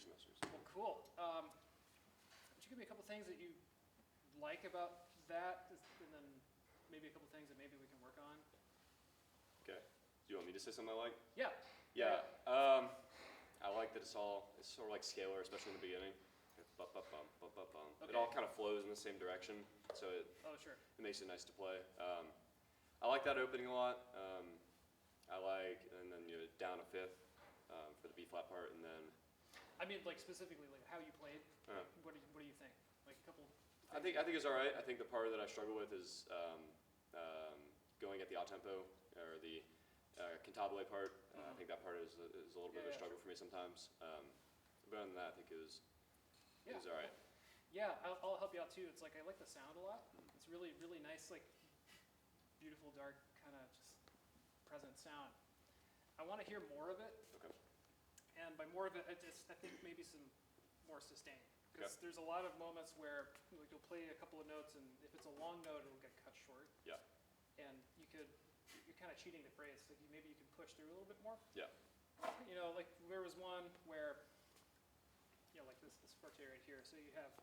semesters. Well, cool. Would you give me a couple things that you like about that, and then maybe a couple things that maybe we can work on? Okay. Do you want me to say something I like? Yeah. Yeah. I like that it's sort of like scalar, especially in the beginning. Okay. It all kind of flows in the same direction, so it makes it nice to play. I like that opening a lot. And then down a fifth for the B flat part, and then. I mean, like specifically, like how you played. What do you think? Like a couple. I think it's all right. I think the part that I struggle with is going at the odd tempo or the cantabile part. I think that part is a little bit of a struggle for me sometimes. But other than that, I think it was all right. Yeah, I'll help you out too. It's like I like the sound a lot. It's really, really nice, like beautiful, dark, kind of just present sound. I want to hear more of it. Okay. And by more of it, I think maybe some more sustain. Because there's a lot of moments where you'll play a couple of notes, and if it's a long note, it'll get cut short. Yeah. And you're kind of cheating the phrase. Like maybe you can push through a little bit more. Yeah. Like there was one where, like this forte right here. So you have.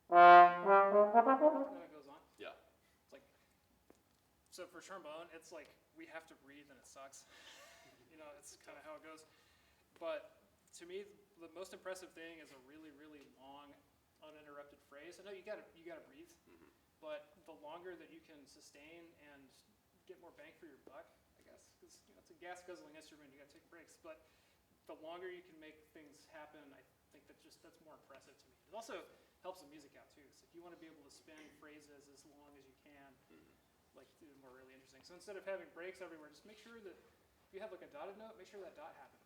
And then it goes on. Yeah. It's like, so for trombone, it's like we have to breathe and it sucks. It's kind of how it goes. But to me, the most impressive thing is a really, really long, uninterrupted phrase. I know you gotta breathe, but the longer that you can sustain and get more bang for your buck, I guess, because it's a gas guzzling instrument, you gotta take breaks. But the longer you can make things happen, I think that's more impressive to me. It also helps the music out too. So if you want to be able to spin phrases as long as you can, like do more really interesting. So instead of having breaks everywhere, just make sure that if you have like a dotted note, make sure that dot happens.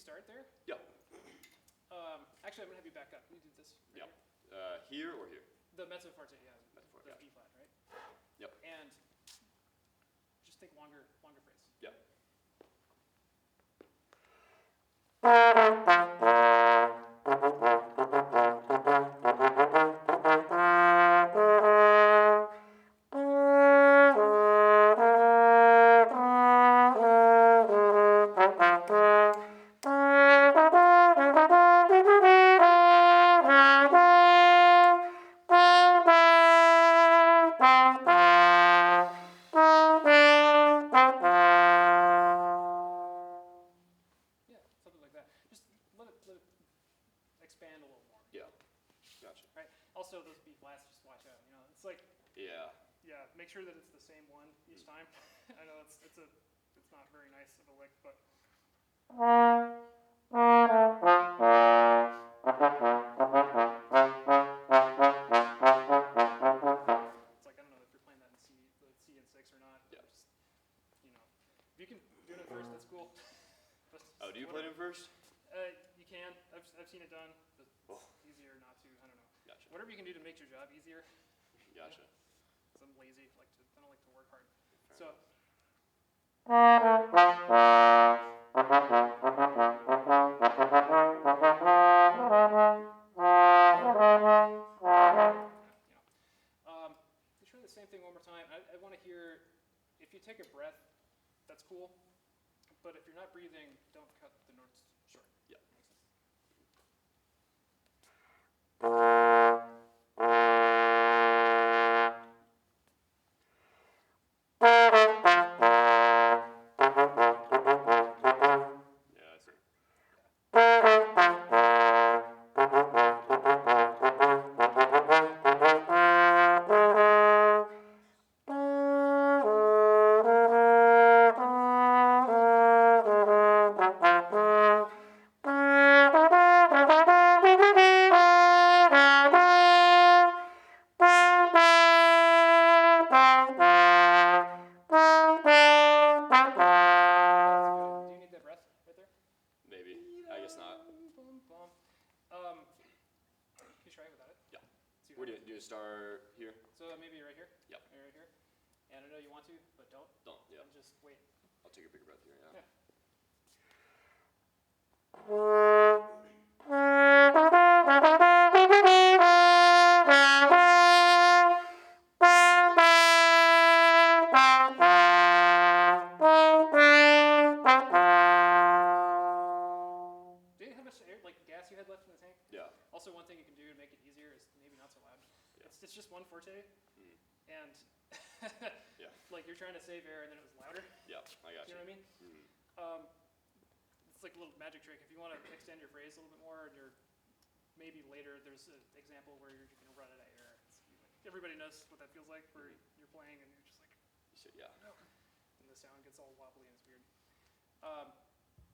Start there? Yeah. Actually, I'm going to have you back up. Can you do this? Right here or here? The mezzo forte, yeah. Mezzo forte, the B flat, right? Yep. And just think longer phrase. Yep. Expand a little more. Yeah. Gotcha. Right. Also, those B flats, just watch out. It's like. Yeah. Yeah. Make sure that it's the same one each time. I know it's not very nice of a lick, but. It's like I don't know if you're playing that in C and 6 or not. Yeah. Just if you can do it in first, that's cool. Do you play it in first? You can. I've seen it done. But it's easier not to. I don't know. Gotcha. Whatever you can do to make your job easier. Gotcha. Because I'm lazy. I don't like to work hard. So. Let's try the same thing one more time. I want to hear. If you take a breath, that's cool. But if you're not breathing, don't cut the notes short. Yeah. And I know you want to, but don't. Don't. Yeah. And just wait. I'll take a bigger breath here. Yeah. Yeah. Do you know how much air, like gas you had left in the tank? Yeah. Also, one thing you can do to make it easier is maybe not so loud. Yeah. It's just one forte, Mm. and Yeah. like you're trying to save air, and then it was louder. Yeah. I got You you. know what I mean? Mm. It's like a little magic trick. If you want to extend your phrase a little bit more, and you're maybe later, there's an example where you're going to run out of air. Everybody knows what that feels like, where you're playing and you're just like, So, yeah. no, and the sound gets all wobbly and it's weird.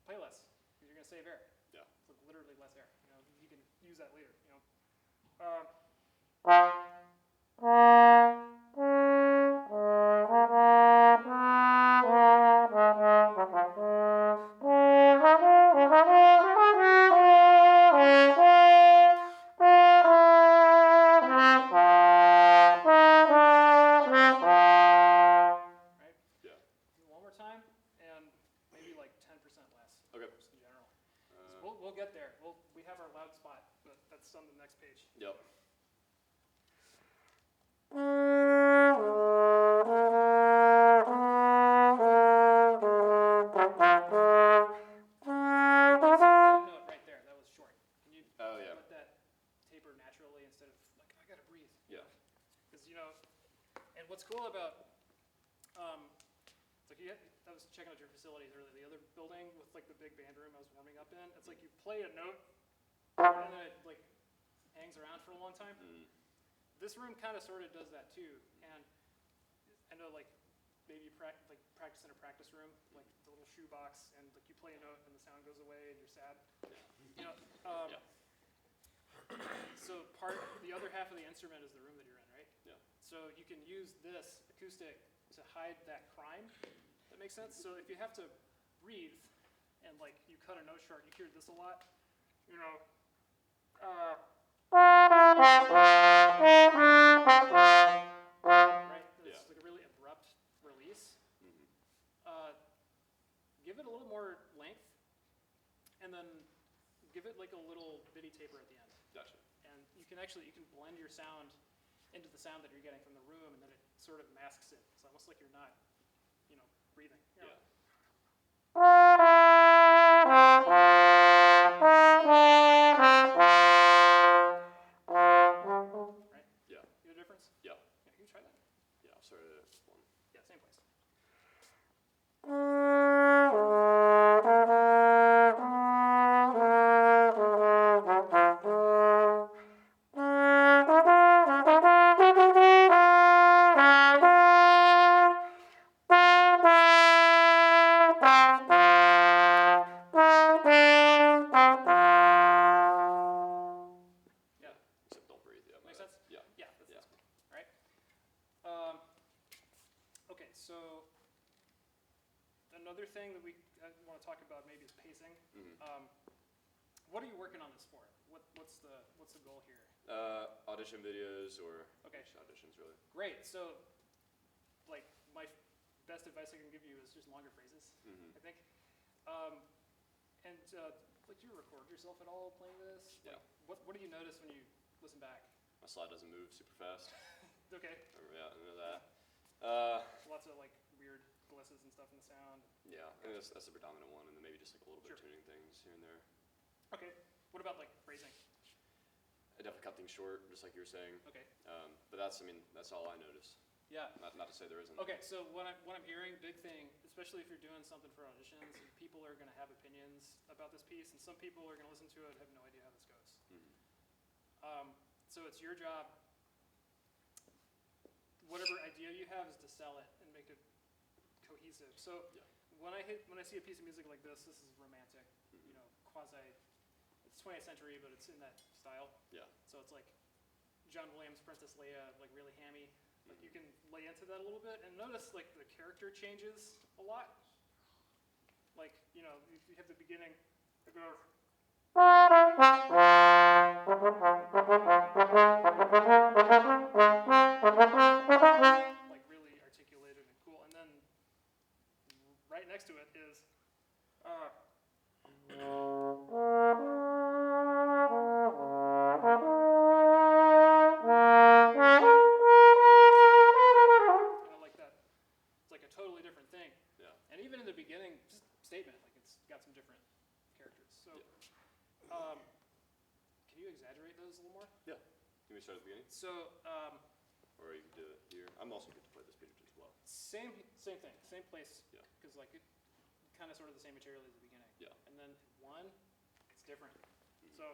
Play less, because you're going to save air. Yeah. It's like literally less air. You know, you can use that later. You know. Right? Yeah. One more time, and maybe like 10% less. Okay. Just in general. So we'll get there. We have our loud spot, but that's on the next page. Yep. That note right there, that was short. Can you Oh, yeah. let that taper naturally instead of like, I gotta breathe? Yeah. Because, you know, and what's cool about, it's like I was checking out your facilities earlier, the other building with like the big band room I was warming up in. It's like you play a note and then it like hangs around for a long time. Mm. This room kind of sort of does that too. And I know like maybe practice in a practice room, like the little shoe box, and like you play a note and the sound goes away and you're sad. You know, Yeah. so the other half of the instrument is the room that you're in, right? Yeah. So you can use this acoustic to hide that crime. That makes sense? So if you have to breathe and like you cut a note short, you hear this a lot, you know. Right? It's like a really abrupt release. Mm-hmm. Give it a little more length, and then give it like a little bitty taper at the end. Gotcha. And you can blend your sound into the sound that you're getting from the room, and then it sort of masks it. It's almost like you're not, you know, breathing. You know? Yeah. Right? Yeah. You get a difference? Yeah. Yeah, can you try that? Yeah. I'll start at one. Yeah, same place. Yeah. Except don't breathe. Yeah. Make sense? Yeah. Yeah, that's Yeah. cool. All right. Okay, so another thing that I want to talk about maybe is pacing. Mm-hmm. What are you working on this for? What's the goal here? Audition videos or Okay. just auditions really. Great. So, like, my best advice I can give you is just longer phrases. Mm-hmm. I think. Like, do you record yourself at all playing this? Yeah. Like, what do you notice when you listen back? My slide doesn't move super fast. Okay. Yeah, I know that. Lots of like weird glisses and stuff in the sound. Yeah, I think that's the predominant one, and then maybe just like a little bit Sure. of tuning things here and there. Okay. What about like phrasing? I definitely cut things short, just like you were saying. Okay. But that's all I notice. Yeah. Not to say there isn't. Okay, so what I'm hearing, big thing, especially if you're doing something for auditions, people are going to have opinions about this piece, and some people are going to listen to it and have no idea how this goes. Mm-hmm. So it's your job, whatever idea you have, is to sell it and make it cohesive. So Yeah. when I see a piece of music like this is romantic, you know, it's 20th century, but it's in that style. Yeah. So it's like John Williams' Princess Leia, like really hammy. Like you can lay into that a little bit, and notice like the character changes a lot. Like, you know, you have the beginning, it goes. Like really articulated next to it is kind of like that. It's like a totally different thing. Yeah. And even in the beginning, just statement, like it's got some different characters. So, can you exaggerate those a little more? Yeah. Can we start at the beginning? So, Or you can do it here. I'm also good to play this picture as well. same thing, same place. Yeah. Because like it kind of sort of the same material as the beginning. Yeah. And then one, it's different. So.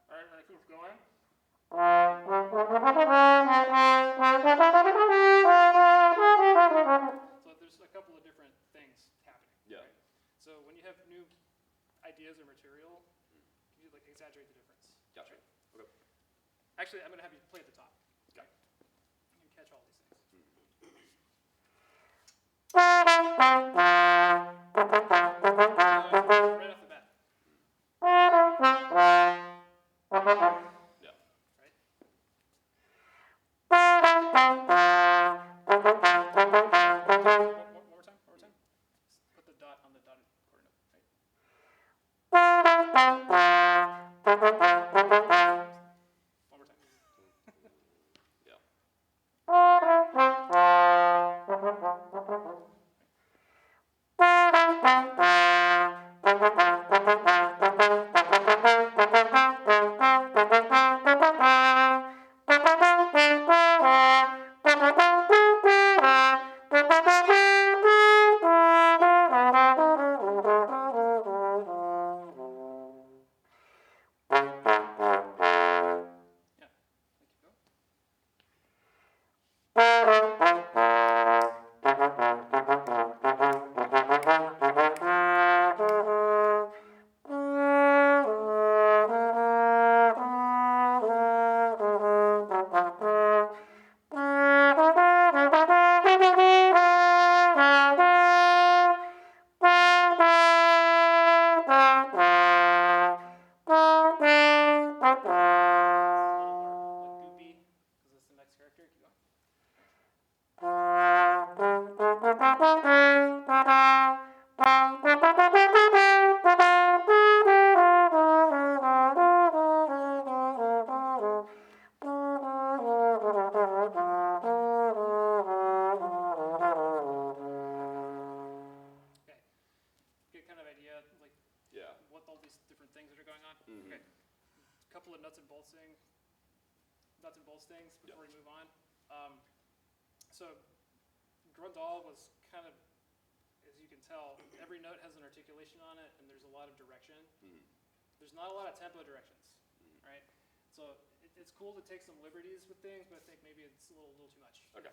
Alright, and it keeps going. So there's a couple of different things happening. Yeah. Right? So when you have new ideas or material, you like exaggerate the difference. Gotcha. Okay. Actually, I'm going to have you play at the top. Got it. You can catch all these things. Right off the bat. Yeah. Right? One more time. Put the dot on the dotted quarter note. Right? One more time. Yeah. Yeah. Keep going. things before we move on. So Grundal was kind of, as you can tell, every note has an articulation on it, and there's a lot of direction. There's not a lot of tempo directions, right? So it's cool to take some liberties with things, but I think maybe it's a little too much. Okay.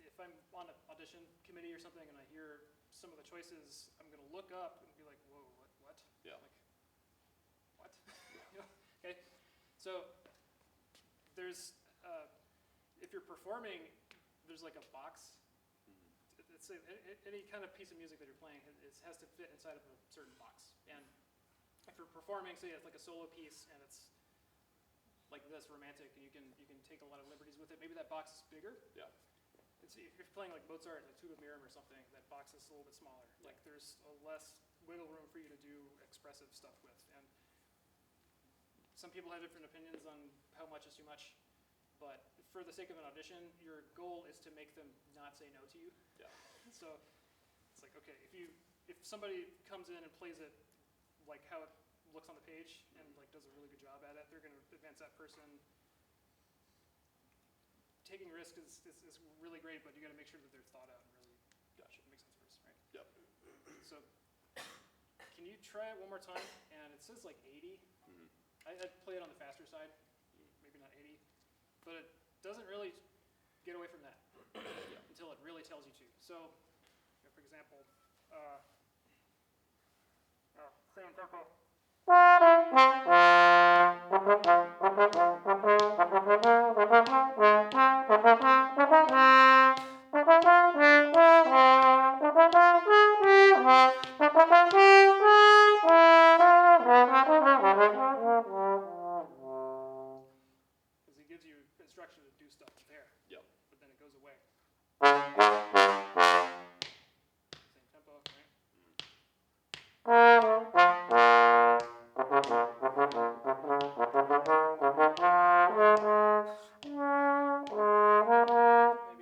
If I'm on an audition committee or something and I hear some of the choices, I'm going to look up and be like, whoa, what? Yeah. Like, what? You know? Okay. So there's, if you're performing, there's like a box. It's any kind of piece of music that you're playing has to fit inside of a certain box. And if you're performing, say it's like a solo piece and it's like this, romantic, and you can take a lot of liberties with it. Maybe that box is bigger. Yeah. If you're playing like Mozart and the Tuba Mirum or something, that box is a little bit smaller. Yeah. Like there's a less wiggle room for you to do expressive stuff with. And some people have different opinions on how much is too much. But for the sake of an audition, your goal is to make them not say no to you. Yeah. So it's like, okay, if somebody comes in and plays it like how it looks on the page and like does a really good job at it, they're going to advance that person. Taking risk is really great, but you got to make sure that they're thought out and really make sense first, right? Yep. So can you try it one more time? And it says like 80. I'd play it on the faster side, maybe not 80. But it doesn't really get away from that until it really tells you to. So, for example, same tempo. Maybe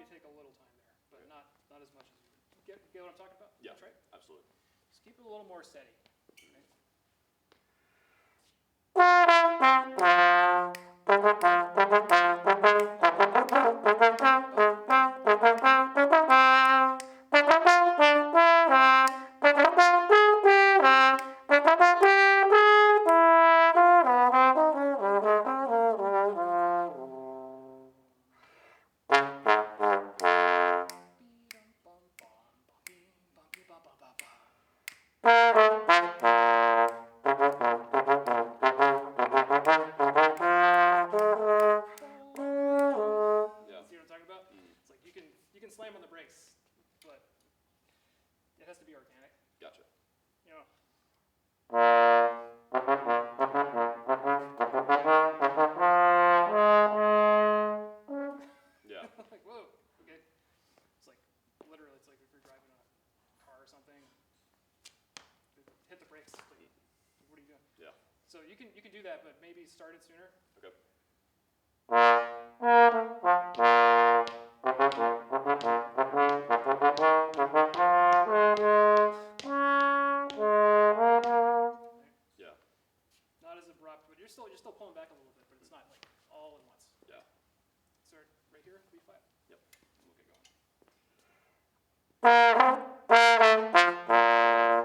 take a little time there, but not as much as you would. Get what I'm talking about? Yeah, That's right. absolutely. Just keep it a little more steady. Right? Yeah. See what I'm talking about? Mm. It's like you can slam on the brakes, but it has to be organic. Gotcha. You know. Yeah. Like, whoa, okay. It's like literally, it's like if you're driving a car or something, hit the brakes. Like, what are you doing? Yeah. So you can do that, but maybe start it sooner. Okay. Yeah. Not as abrupt, but you're still pulling back a little bit, but it's not like all at once. Yeah. Start right here, B flat. Yep. And we'll get going.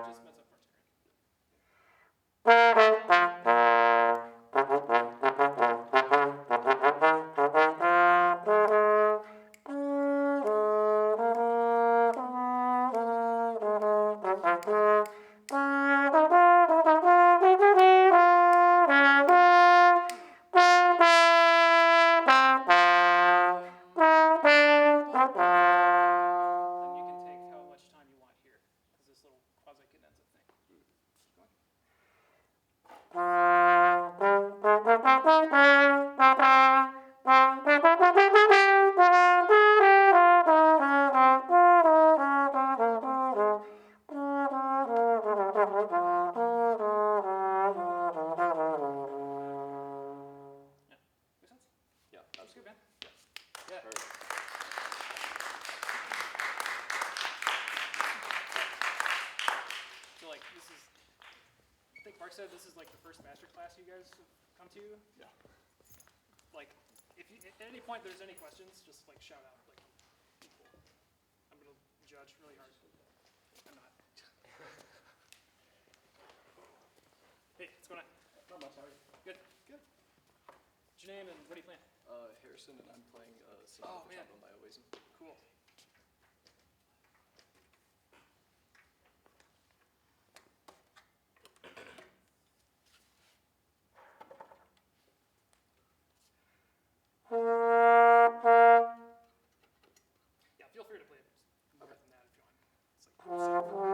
Just mess up parts screen. Then you can take how much time you want here, because this little quasi-cadenza thing. Keep going. Make sense? Yeah. That's good, Absolutely. man. Yeah. Perfect. So like this is, I think Mark said this is like the first Masterclass you guys have come to. Yeah. Like, if you, at any point there's any questions, just like shout out. Like, I'm gonna judge really hard. I'm not. Hey, what's going on? Not much, how are you? Good. Good. What's your name and what are you playing? Harrison, and I'm playing Sing Oh, at the man. Top of My Oasis. Cool. Yeah, feel free to play more than that if you want. It's like,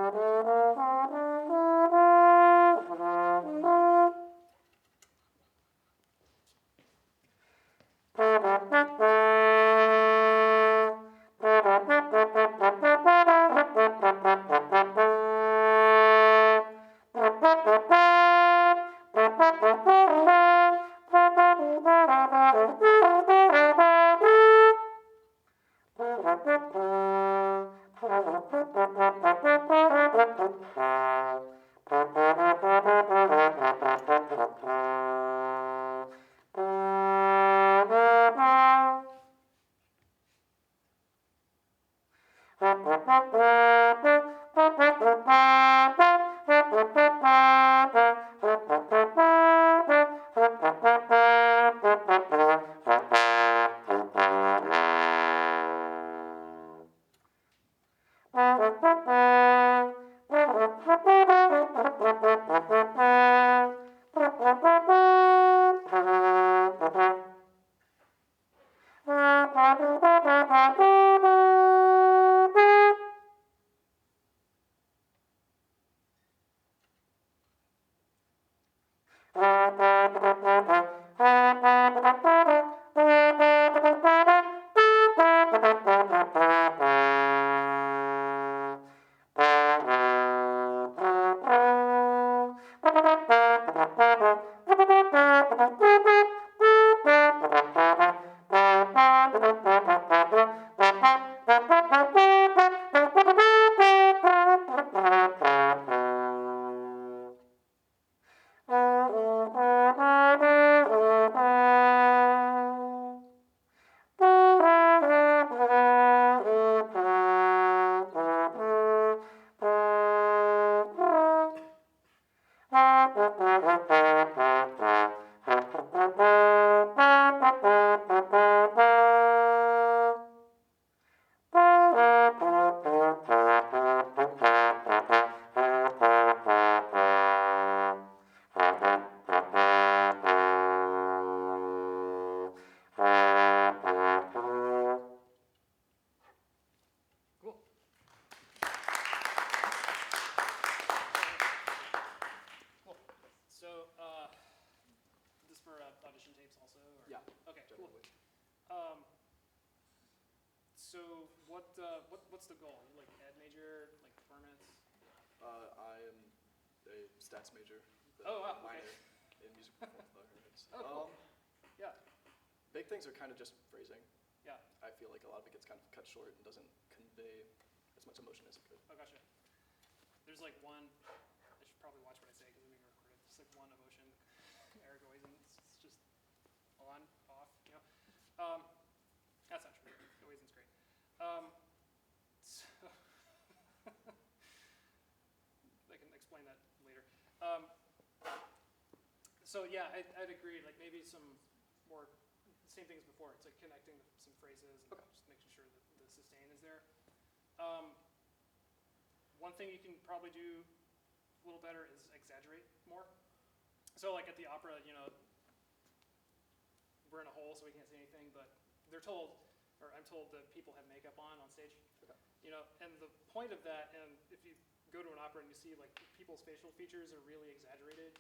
what's the goal? You like ed major, like performance? I am a stats major. with Oh, wow, a minor okay. in music performance. Oh, cool. Yeah, Big things are kind of just phrasing. yeah. I feel like a lot of it gets kind of cut short and doesn't convey as much emotion as it could. Oh, gotcha. There's like one. I should probably watch what I say because I'm being recorded. There's like one emotion. Eric always, it's just on, off. You know. That's not true. Oasen's great. So I can explain that later. So yeah, I'd agree. Like maybe some more same things before. It's like connecting some phrases and just making sure that the sustain is there. One thing you can probably do a little better is exaggerate more. So like at the opera, you know, we're in a hole so we can't see anything, but they're told, or I'm told that people have makeup on stage. Okay. You know, and the point of that, and if you go to an opera and you see like people's facial features are really exaggerated,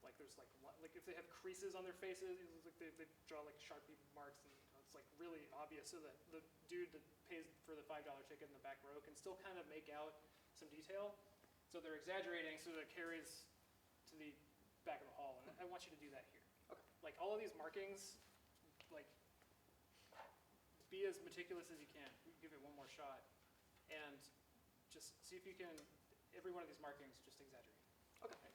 like there's like if they have creases on their faces, it's like they draw like Sharpie marks, and you know, it's like really obvious, so that the dude that pays for the $5 ticket in the back row can still kind of make out some detail. So they're exaggerating so that it carries to the back of the hall, and I want you to do that here. Okay. Like all of these markings, like be as meticulous as you can. Give it one more shot, and just see if you can. Every one of these markings, just exaggerate. Okay.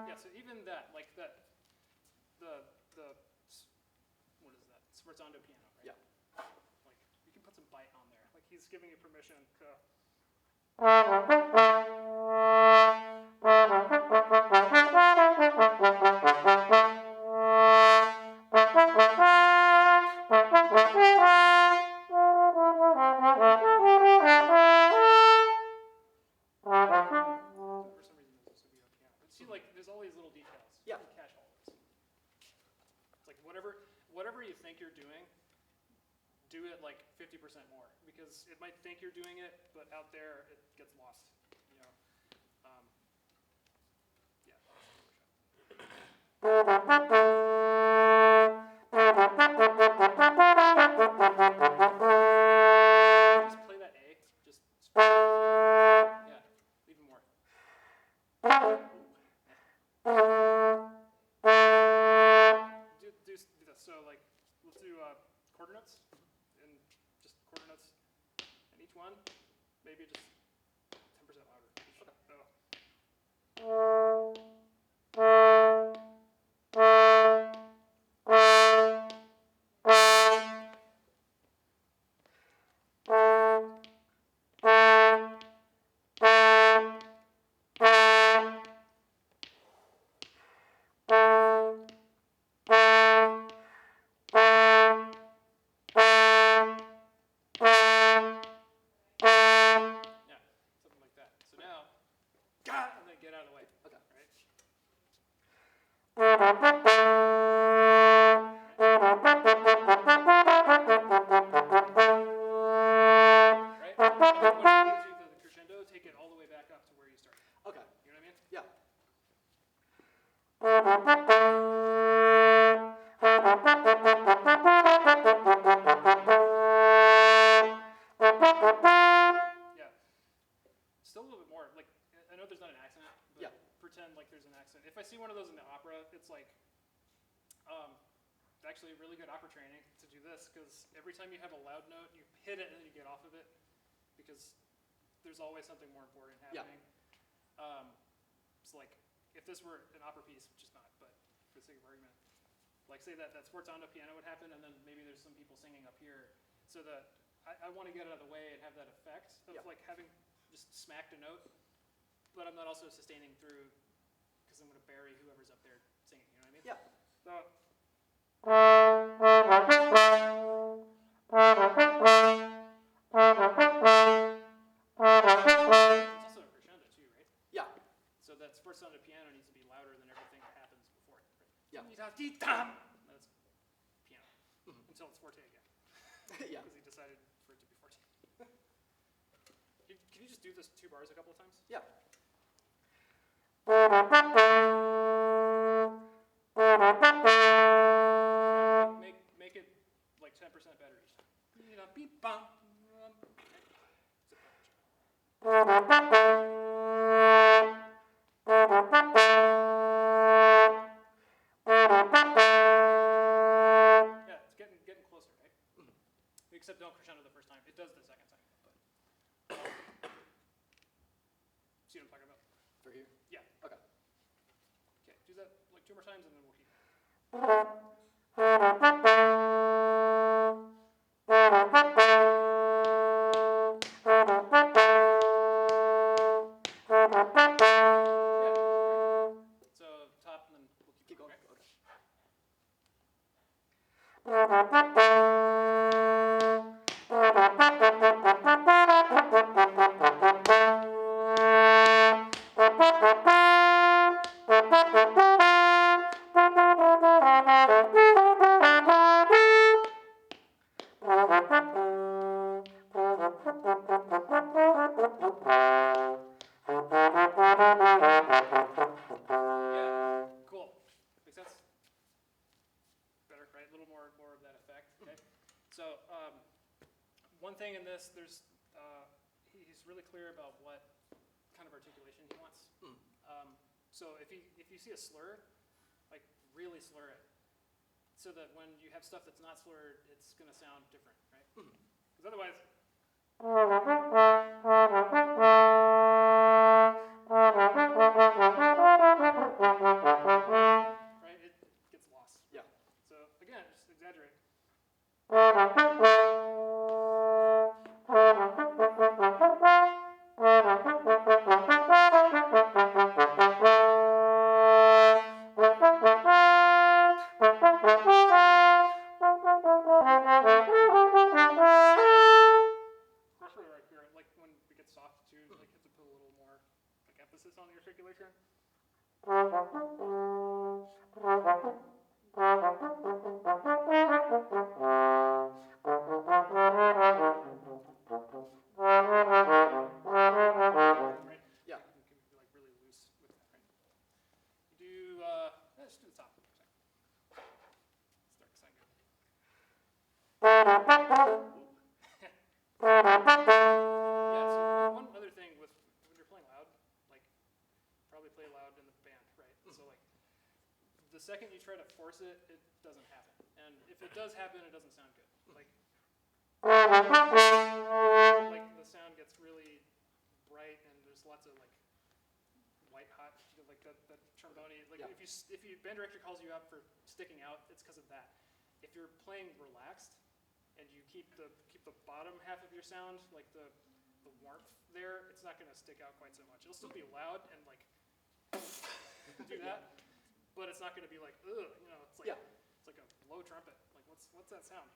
Yeah. So even that, like that, the what is that? Sforzando piano, right? Yeah. Like you can put some bite on there. Like he's giving you permission to. For some reason, this would be on piano. But see, like, there's all these little details. Yeah. You can catch all those. It's like whatever you think you're doing, do it like 50% more, because it might think you're doing it, but out there it gets lost. You know. Just play that A. Just yeah, even more. Do this. So like, let's do quarter notes, and just quarter notes, and each one, maybe just 10% louder. Okay. Yeah, something like that. So now, and then get out of the way. Okay. Right? Right? And then when it gives you the crescendo, take it all the way back up to where you started. Okay. You know what I mean? Yeah. Yeah. Still a little bit more. Like, I know there's not an accent, but Yeah. pretend like there's an accent. If I see one of those in the opera, it's like, actually really good opera training to do this, because every time you have a loud note, you hit it and then you get off of it, because there's always something more important happening. It's like, if this were an opera piece, which is not, but for the sake of argument, like say that Sforzando piano would happen, and then maybe there's some people singing up here, so that I want to get out of the way and have that effect of like having just smacked a note, but I'm not also sustaining through, because I'm going to bury whoever's up there singing, you know what I mean? Yeah. So, it's also a crescendo too, right? Yeah. So that Sforzando piano needs to be louder than everything that happens before it, right? Yeah. That's piano. Until it's forte again. Yeah. Because he decided for it to be forte. Can you just do this 2 bars a couple of times? Yeah. Make it like 10% better. Just, beep bump. Yeah, it's getting closer, right? Except don't crescendo the first time. It does the second time. But see what I'm talking about? For here? Yeah. Okay. Okay, do that like 2 more times and then we'll keep. Yeah, great. So top and then we'll keep Keep going. okay? Okay. Yeah. Cool. Make sense? Better, right? A little more of that effect. Okay. So one thing in this, there's he's really clear about what kind of articulation he wants. So if you see a slur, like really slur it, so that when you have stuff that's not slurred, it's going to sound different, right? Because otherwise. Right? It gets lost. Yeah. So again, just exaggerate. Especially right here, like when we get soft too, like you have to put a little more like emphasis on the articulation. Right? Yeah. You can be like really loose with that, right? You do let's do the top. Start to sound good. Yeah, so one other thing with when you're playing loud, like probably play loud in the band, right? So like the second you try to force it, it doesn't happen. And if it does happen, it doesn't sound good. Like the sound gets really bright and there's lots of like white hot, like that trombone. Like Yeah. if you band director calls you out for sticking out, it's because of that. If you're playing relaxed and you keep the bottom half of your sound, like the warmth there, it's not going to stick out quite so much. It'll still be loud and like do that, but it's not going to be like ugh, it's like it's like a low trumpet. Like what's that sound,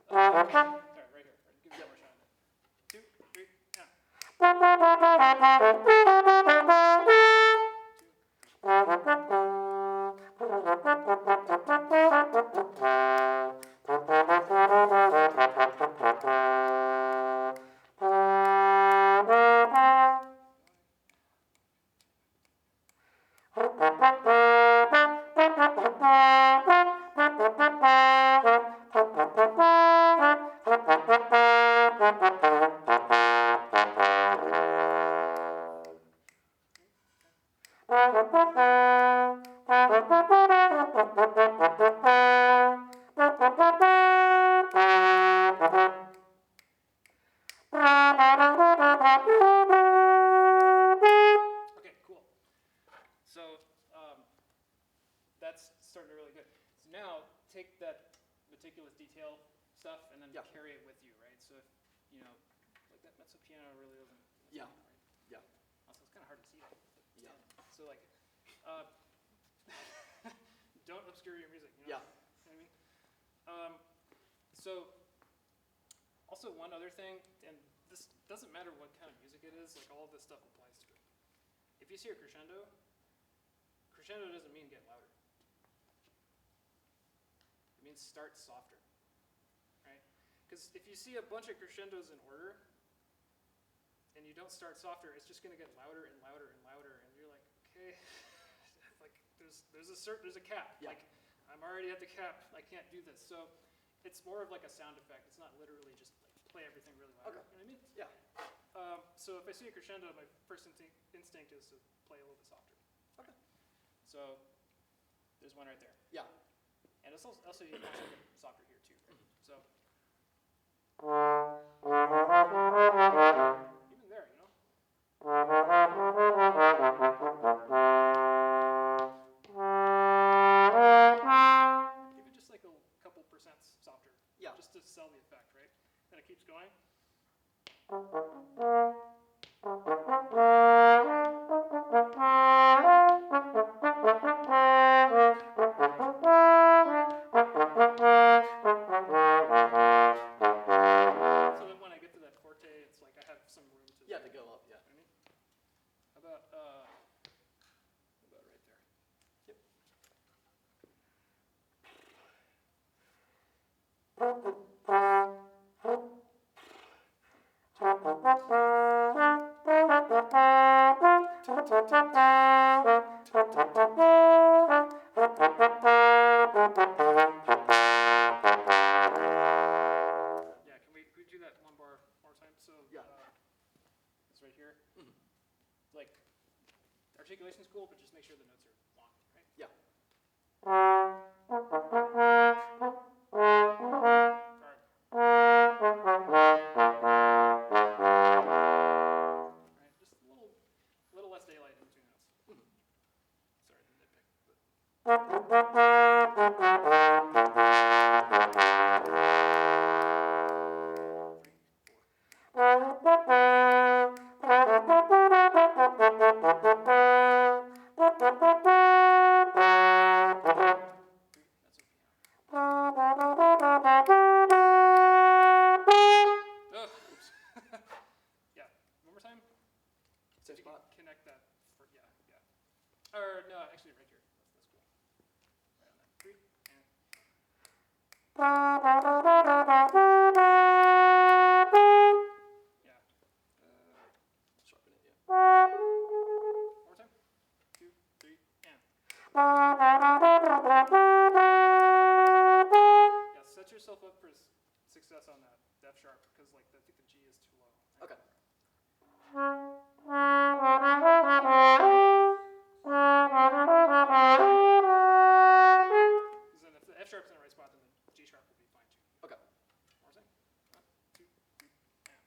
Yeah. Sorry, right here. Give me one more shot. 2, 3, yeah. Okay, cool. So that's starting to really good. So now take that meticulous detail stuff and then carry it with you, right? So if like that mezzo piano really doesn't. Yeah. Right? Yeah. Also, it's kind of hard to see that. Yeah. So like, don't obscure your music. You know? Yeah. You know what I mean? So, also one other thing, and this doesn't matter what kind of music it is, like all of this stuff applies to it. If you see a crescendo doesn't mean get louder. It means start softer, right? Because if you see a bunch of crescendos in order, and you don't start softer, it's just going to get louder and louder and louder, and you're like, okay, like there's a cap. Yeah. Like I'm already at the cap. I can't do this. So it's more of like a sound effect. It's not literally just like play everything really louder. Okay. You know what I mean? Yeah. So if I see a crescendo, my first instinct is to play a little bit softer. Okay. So there's one right there. Yeah. And it's also you can also get softer here too, right? So even there, you know. Even just like a couple percent softer. Yeah. Just to sell the effect, right? Then it keeps going. So that when I get to that forte, it's like I have some room to. Yeah, to go up, yeah. You know what I mean? How about right there? Yep. Yeah, can we do that one bar more time? So Yeah. it's right here. Mhm. Like articulation's cool, but just make sure the notes are long, right? Yeah. All right, just a little less daylight in between notes. Mhm. Sorry to nitpick, but. That's a piano. Oh, oops. Yeah, one more time. Same You spot. can connect that. Yeah. Or no, actually, right here. That's cool. Right on that. 3 and. Yeah. Sharpen it, yeah. One more time. 2, 3, and. Yeah, set yourself up for success on that F sharp because like I think the G is too low. Okay. Because then if the F sharp's in the right spot, then the G sharp will be fine too. Okay. One more time. 1, 2, 3, and.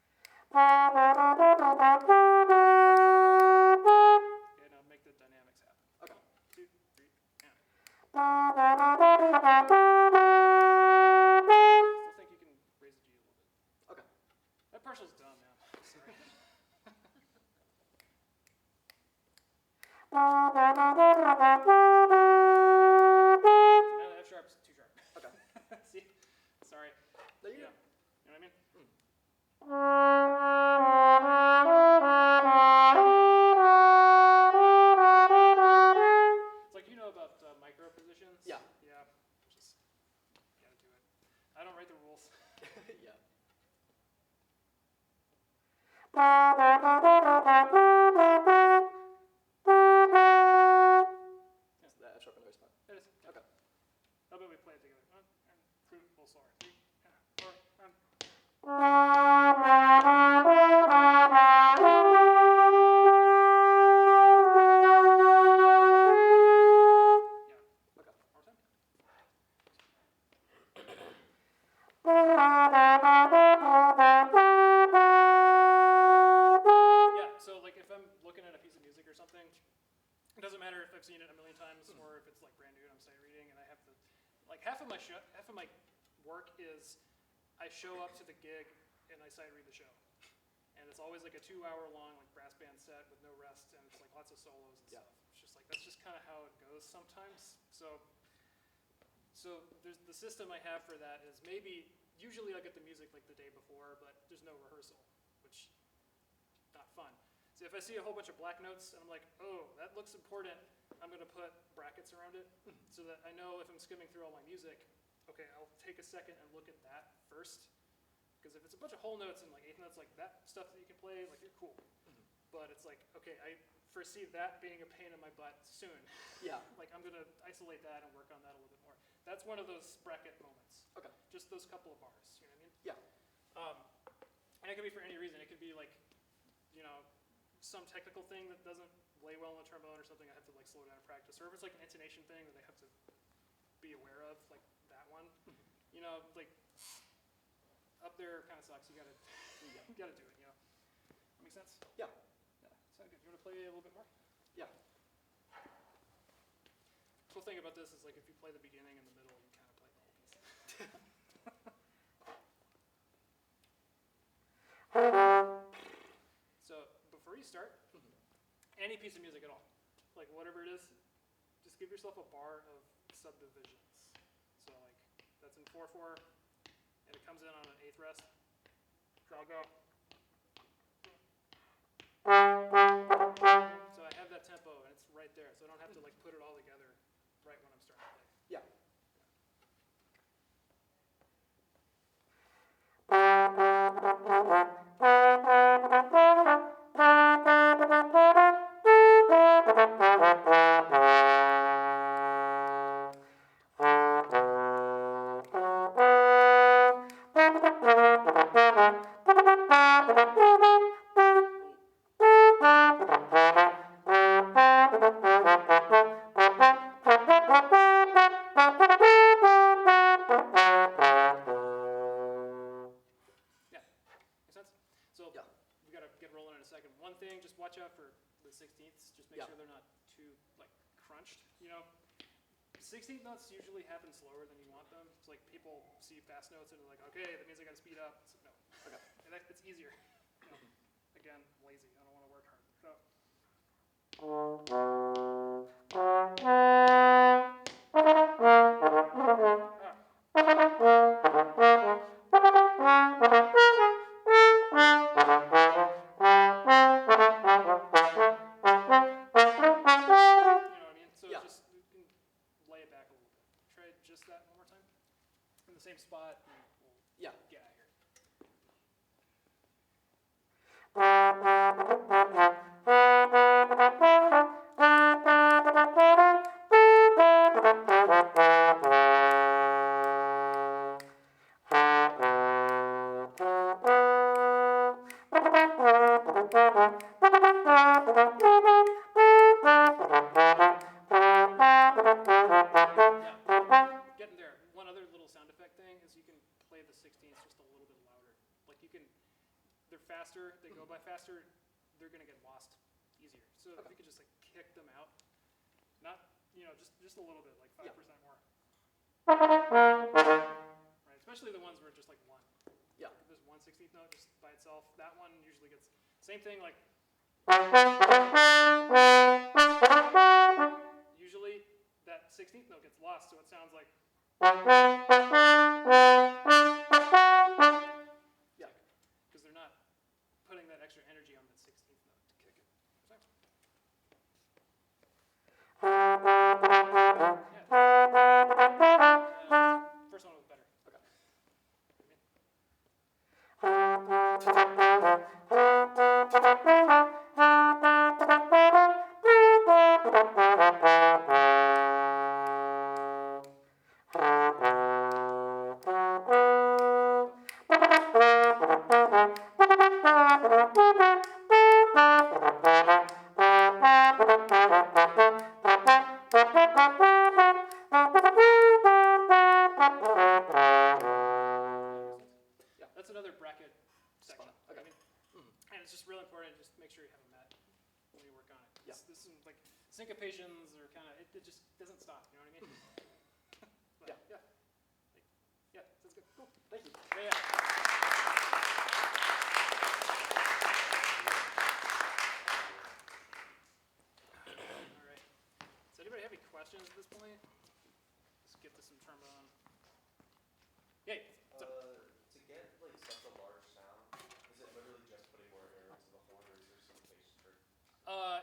Okay, now make the dynamics happen. Okay. 2, 3, and. Still think you can raise the G a little bit. Okay. That partial's dumb, man. Sorry. So now the F sharp's too sharp. Okay. See? Sorry. No, you're Yeah. good. You know what I mean? It's like you know about micro positions. Yeah. Yeah. Just gotta do it. I don't write the rules. Yeah. Is that F sharp in the right spot? It is. Yeah. Okay. How about we play it together? 1 and 2, a little slower. 3 and 4 and. Yeah. Okay. More time. Yeah, so like if I'm looking at a piece of music or something, it doesn't matter if I've seen it a million times or if it's like brand new and I'm sight reading and I have to, like half of my work is I show up to the gig and I sight read the show. And it's always like a 2-hour long like brass band set with no rest and it's like lots of solos and Yeah. stuff. It's just like, that's just kind of how it goes sometimes. So So there's the system I have for that is usually I get the music like the day before, but there's no rehearsal, which not fun. So if I see a whole bunch of black notes and I'm like, oh, that looks important, I'm gonna put brackets around it so that I know if I'm skimming through all my music, okay, I'll take a second and look at that first. Because if it's a bunch of whole notes and like eighth notes, like that stuff that you can play, like you're cool. But it's like, okay, I foresee that being a pain in my butt soon. Yeah. Like I'm gonna isolate that and work on that a little bit more. That's one of those bracket moments. Okay. Just those couple of bars, you know what I mean? Yeah. And it could be for any reason. It could be like, you know, some technical thing that doesn't lay well on the trombone or something I have to like slow down and practice. Or if it's like an intonation thing that I have to be aware of, like that one. You know, like up there kind of sucks. You gotta do it, you know? Make sense? Yeah. Yeah. Sound good. You wanna play a little bit more? Yeah. Cool thing about this is like if you play the beginning and the middle, you kind of play the whole piece. So before you start, any piece of music at all, like whatever it is, just give yourself a bar of subdivisions. So like that's in 4/4, and it comes in on an eighth rest. So I'll go. So I have that tempo and it's right there, so I don't have to like put it all together right when I'm starting to play. Yeah. Yeah, make sense? So Yeah. we gotta get rolling in a second. One thing, just watch out for the 16ths. Just make Yeah. sure they're not too like crunched. You know, 16th notes usually happen slower than you want them. It's like people see fast notes and they're like, okay, that means I gotta speed up. It's, no, Okay. and it's easier. You know, again, lazy. I don't want to work hard. So. You know what I mean? So Yeah. just you can lay it back a little bit. Try just that one more time. In the same spot, and we'll Yeah. get out of here. Yeah. Getting there. One other little sound effect thing is you can play the 16ths just a little bit louder. Like you can, they're faster, they go by faster, they're gonna get lost easier. So if you could just like kick them out, not, you know, just a little bit, like 5% more. Right, especially the ones where it's just like one. Yeah. If there's one 16th note just by itself, that one usually gets, same thing like, usually that 16th note gets lost, so it sounds like, Yeah. because they're not putting that extra energy on that 16th note to kick it. So. First one was better. Okay. That's another bracket section. Spot. Okay. I mean, and it's just real important. Just make sure you have a mat when you work on it. Yeah. This is like syncopations or kind of it just doesn't stop. You know what I mean? But, Yeah. Yeah. Yeah. That's good. Cool. Thank you. Yeah. All right. Does anybody have any questions at this point? Let's get to some trombone.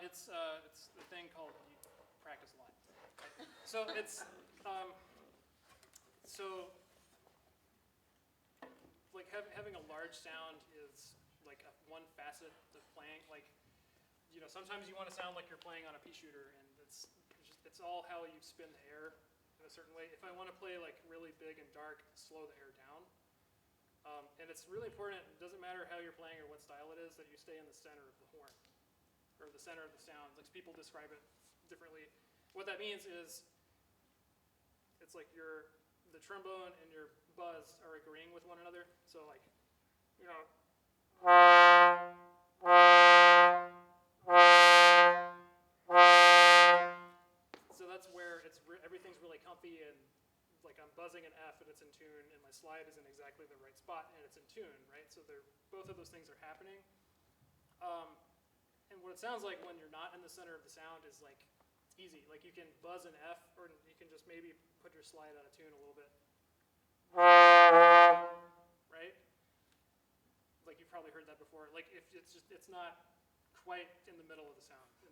It's the thing called you practice a lot. Right? So it's so like having a large sound is like one facet of playing. Like sometimes you want to sound like you're playing on a pea shooter, and it's all how you spin the air in a certain way. If I want to play like really big and dark, slow the air down. And it's really important. It doesn't matter how you're playing or what style it is that you stay in the center of the horn. Or the center of the sound. Like people describe it differently. What that means is it's like the trombone and your buzz are agreeing with one another. So like, so that's where everything's really comfy and like I'm buzzing an F and it's in tune and my slide is in exactly the right spot and it's in tune, right? So both of those things are happening. And what it sounds like when you're not in the center of the sound is like, it's easy. Like you can buzz an F or you can just maybe put your slide out of tune a little bit. Right? Like you've probably heard that before. Like if it's not quite in the middle of the sound. And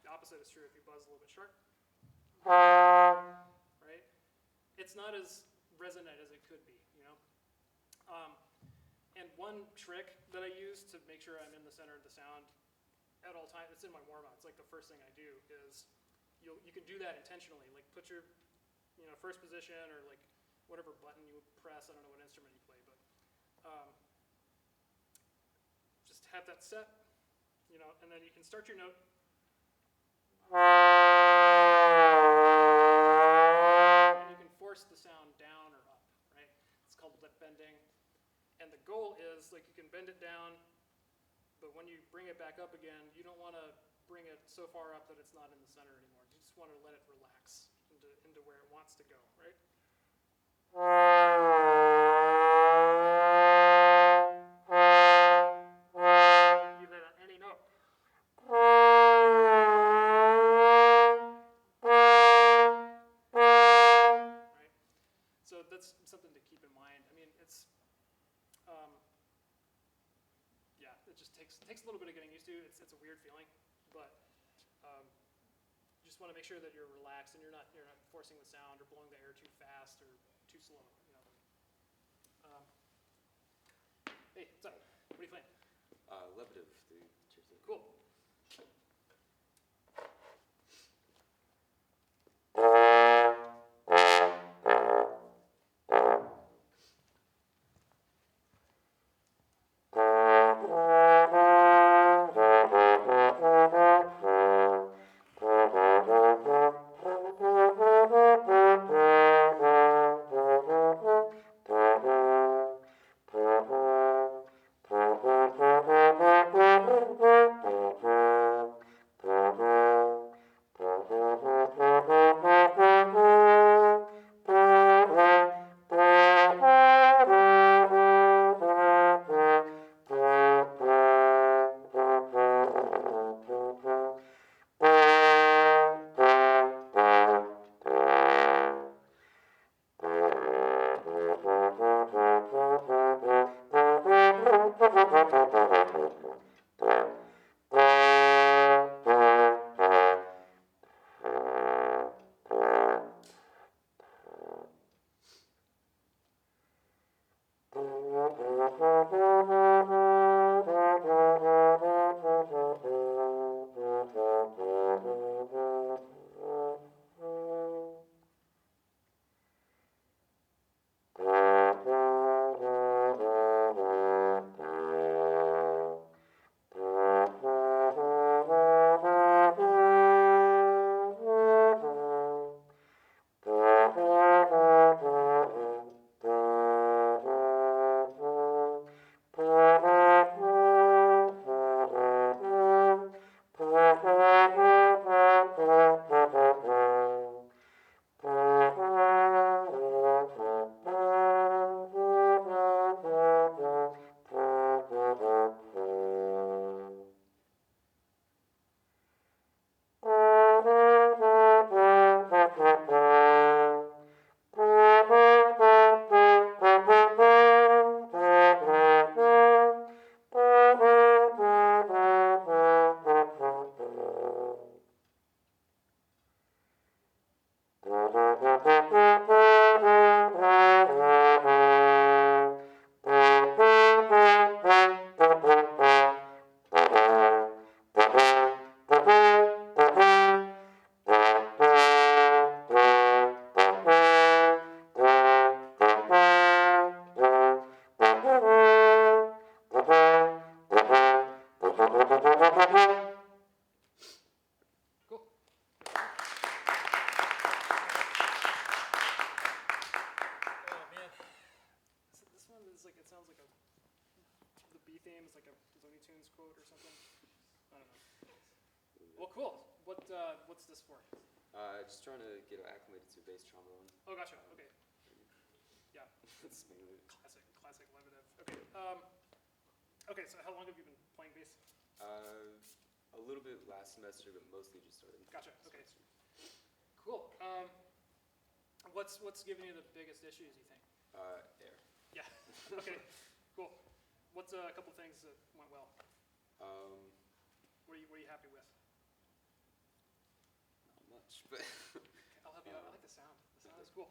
the opposite is true if you buzz a little bit sharp. Right? It's not as resonant as it could be, And one trick that I use to make sure I'm in the center of the sound at all times, it's in my warm-up. It's like the first thing I do is you can do that intentionally. Like put your first position or like whatever button you press. I don't know what instrument you play, but just have that set, and then you can start your note. And you can force the sound down or up, right? It's called lip bending. And the goal is like you can bend it down, but when you bring it back up again, you don't want to bring it so far up that it's not in the center anymore. You just want to let it relax into where it wants to go, right? You let out any note. Right? So that's something to keep in mind. I mean, it's it just takes a little bit of getting used to. It's a weird feeling, but you just want to make sure that you're relaxed and you're not forcing the sound or blowing the air too fast or too slow. Hey, what's up? What are you playing? Lebedev, Cool. like, it sounds like the B theme is like a Looney Tunes quote or something. I don't know. Well, cool. What's this for? Just trying to get acclimated to bass trombone. Oh, gotcha. Okay. Yeah. That's mainly it. Classic Lebedev. Okay. Okay. So how long have you been playing bass? A little bit last semester, but mostly just started. Gotcha. this Okay. semester. Cool. What's giving you the biggest issues, you think? Air. Yeah. Okay. Cool. What's a couple things that went well? Um, What are you happy with? not much, but Okay, I'll help you out. I like the sound. The sound is cool.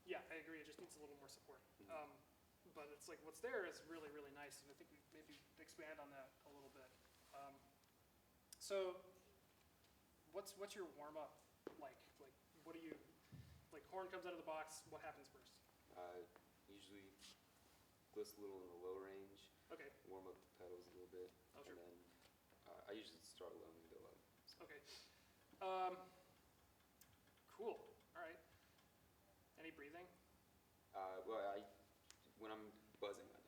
Yeah, I agree. It just needs a little more support. But it's like what's there is really, really nice, and I think we maybe expand on that a little bit. So, what's your warm up like? Like, what do you like? Horn comes out of the box. What happens first? usually glist a little in the low range, Okay. warm up the pedals a little bit, Oh, sure. and then I usually start low and go up. So. Okay. Cool. All right. Any breathing? Well, when I'm buzzing, I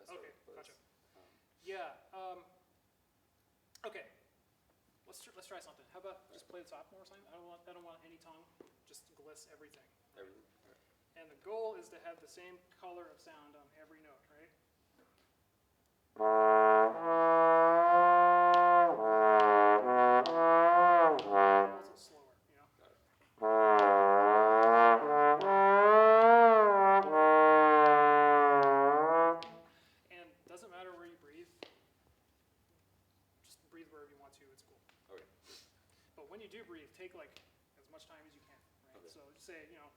start Okay, with buzz. gotcha. Yeah. Okay. Let's try something. How about just play the top one more time? I don't want any tongue. Just gliss everything. Everything. All right. And the goal is to have the same color of sound on every note, right? Also slower, you know. Got it. And doesn't matter where you breathe. Just breathe wherever you want to. It's cool. Okay. But when you do breathe, take like as much time as you can, right? Okay. So just say, you know.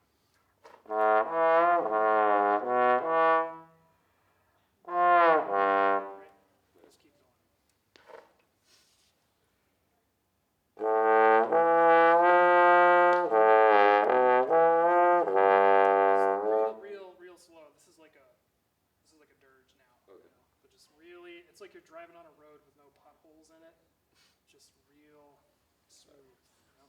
Right? Just keep going. Real slow. This is like a dirge now. Okay. You know? But just really, it's like you're driving on a road with no potholes in it. Just real smooth. You know?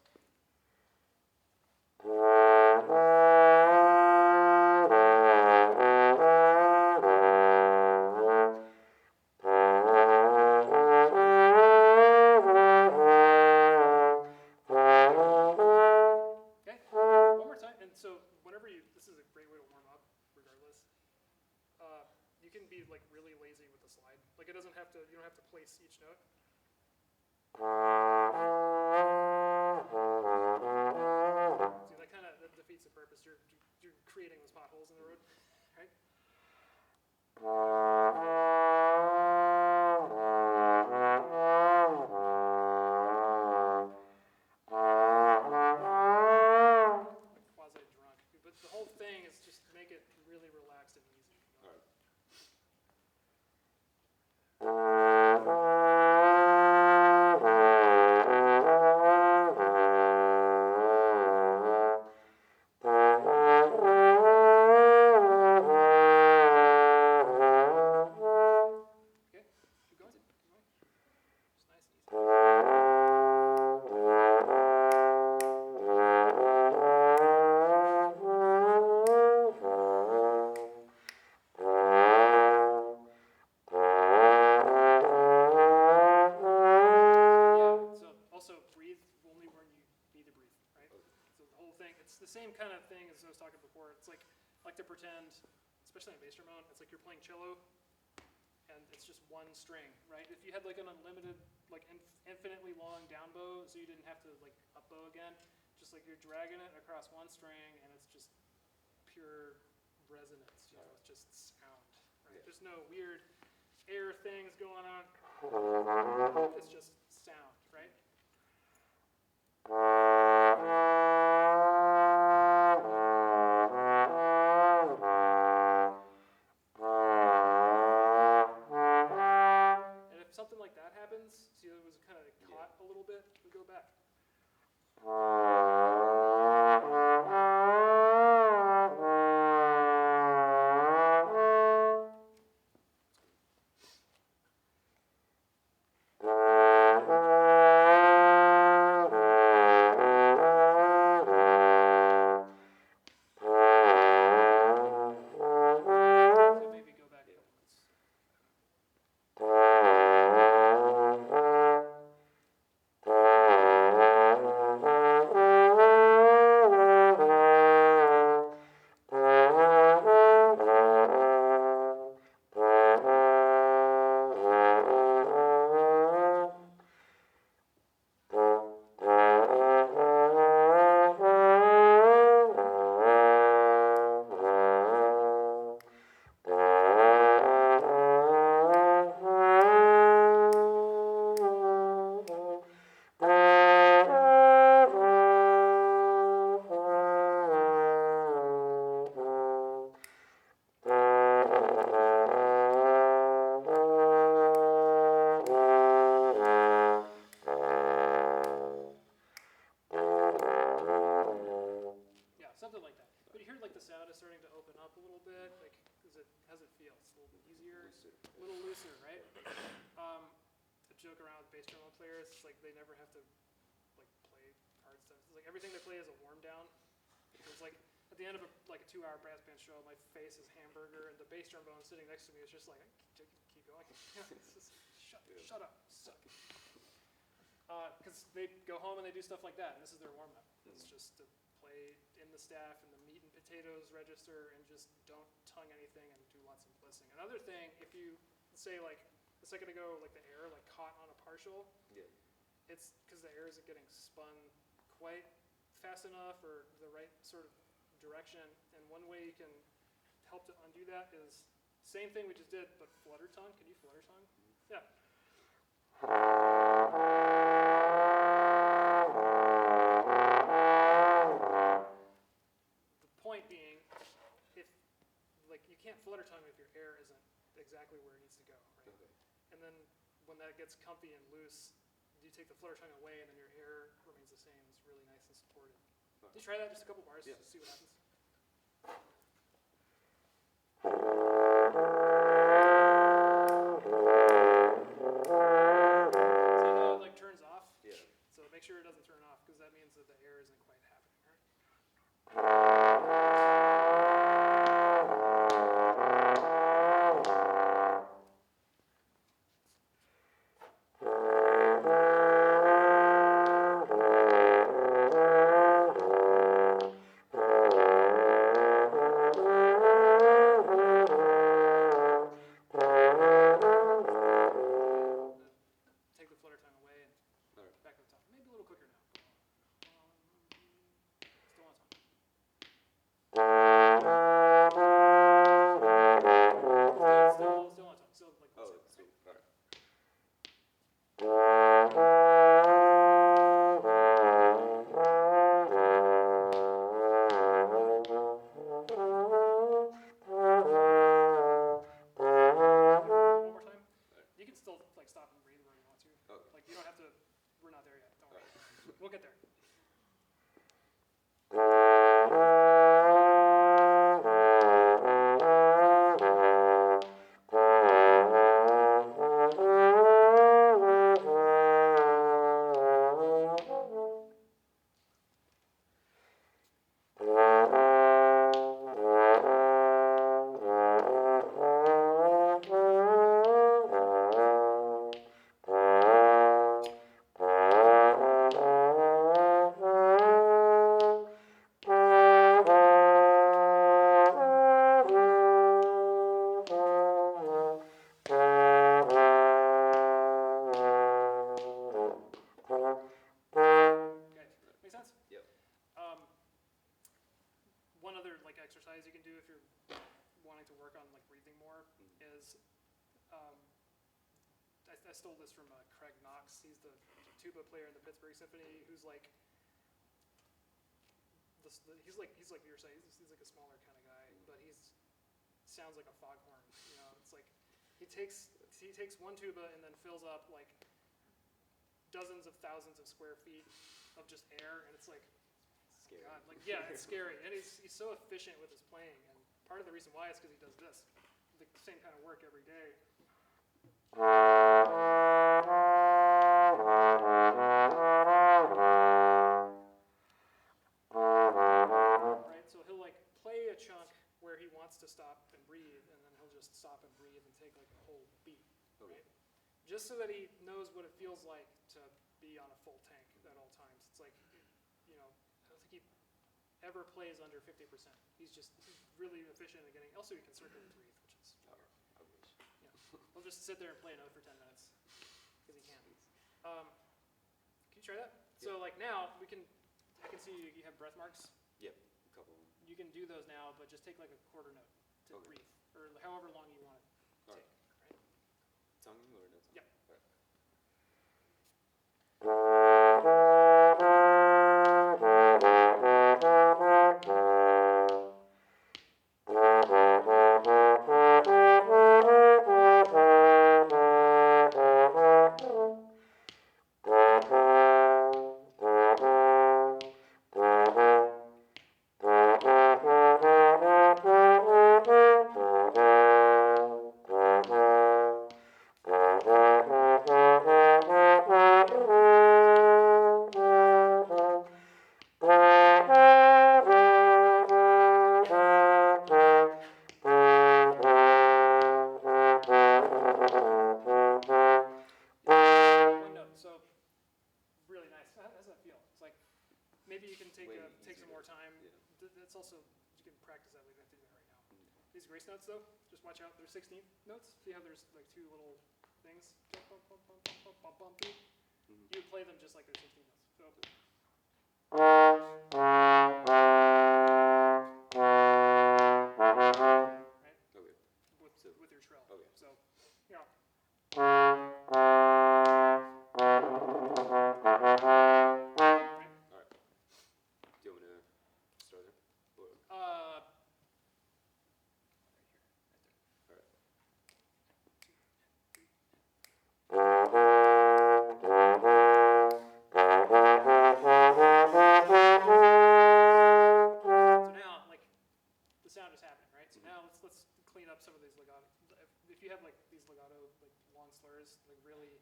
Okay, one more time. And so whenever this is a great way to warm up, regardless. You can be like really lazy with the slide. Like you don't have to place each note. See, that defeats the purpose. You're creating those potholes in the road, right? Quasi drunk, but the whole thing is just make it really relaxed and easy. You know? All right. Okay, keep going. Keep going. Just nice and easy. Yeah. So also breathe only when you need to breathe, right? So the whole thing, it's the same kind of thing as I was talking before. It's like I like to pretend, especially in bass drum mode, it's like you're playing cello, and it's just one string, right? If you had like an unlimited, like infinitely long down bow, so you didn't have to like up bow again, just like you're dragging it across one string, and it's just pure resonance. You know, it's just sound, right? Yeah. There's no weird air things going on. It's just sound, right? And if something like that happens, see it was kind of caught a little bit, we go back. it? Like, how's it feel? It's a little bit easier, Looser. a little looser, right? I joke around with bass trombone players. It's like they never have to like play hard stuff. It's like everything they play is a warm down. It's like at the end of a 2-hour brass band show, my face is hamburger, and the bass trombone sitting next to me is just like, keep going. It's just, shut up, suck. Because they go home and they do stuff like that, and this is their warm up. It's just to play in the staff and the meat and potatoes register, and just don't tongue anything and do lots of listening. Another thing, if you say like a second ago, like the air like caught on a partial, Yeah. it's because the air isn't getting spun quite fast enough or the right sort of direction. And one way you can help to undo that is same thing we just did, but flutter tongue. Can you flutter tongue? Yeah. The point being, if like you can't flutter tongue if your air isn't exactly where it needs to go, right? Okay. And then when that gets comfy and loose, you take the flutter tongue away, and then your air remains the same. It's really nice and supported. Just try that, just a couple bars, Yeah. see what happens. See how it like turns off? Yeah. So make sure it doesn't turn off, because that means that the air isn't quite happening, right? Take the flutter tongue away and All right. back to the top. Maybe a little quicker now. Still on top. Still on top. Still like Oh, this, sweet. All right. One more time. You can still like stop and breathe where you want to. Okay. Like you don't have to. We're not there yet. Don't worry. All We'll get there. Okay. Make sense? Yep. One other like exercise you can do if you're wanting to work on like breathing more is I stole this from Craig Knox. He's the tuba player in the Pittsburgh Symphony, who's like he's like you were saying, he's like a smaller kind of guy, but sounds like a foghorn. You know, it's like he takes one tuba and then fills up like dozens of thousands of square feet of just air, and it's like, Scary. God, like yeah, it's scary, and he's so efficient with his playing, and part of the reason why is because he does this, the same kind of work every day. Right, so he'll like play a chunk where he wants to stop and breathe, and then he'll just stop and breathe and take like a whole beat, Okay. right? Just so that he knows what it feels like to be on a full tank at all times. It's like, you know, I don't think he ever plays under 50%. He's really efficient at getting. Also, he can circular breathe, which is I wish. yeah. He'll just sit there and play a note for 10 minutes because he can. Can you try that? So like now I can see you have breath marks. Yep. A couple of them. You can do those now, but just take like a quarter note to Okay. breathe, or however long you want to All take. right. Right? Tongue or no tongue? Yep. All right. grace notes though. Just watch out. There's 16th notes. See how there's like two little things? Bump, bump, bump, bump, bump, bump, bump, beep. You would play them just like they're 16 notes. So, right? Okay. With your trill. Okay. So, yeah. Right? All right. Do you want me to start there? Or, Uh, all right. So now, like, the sound is happening, right? So now let's clean up some of these legato. If you have like these legato like long slurs, like really,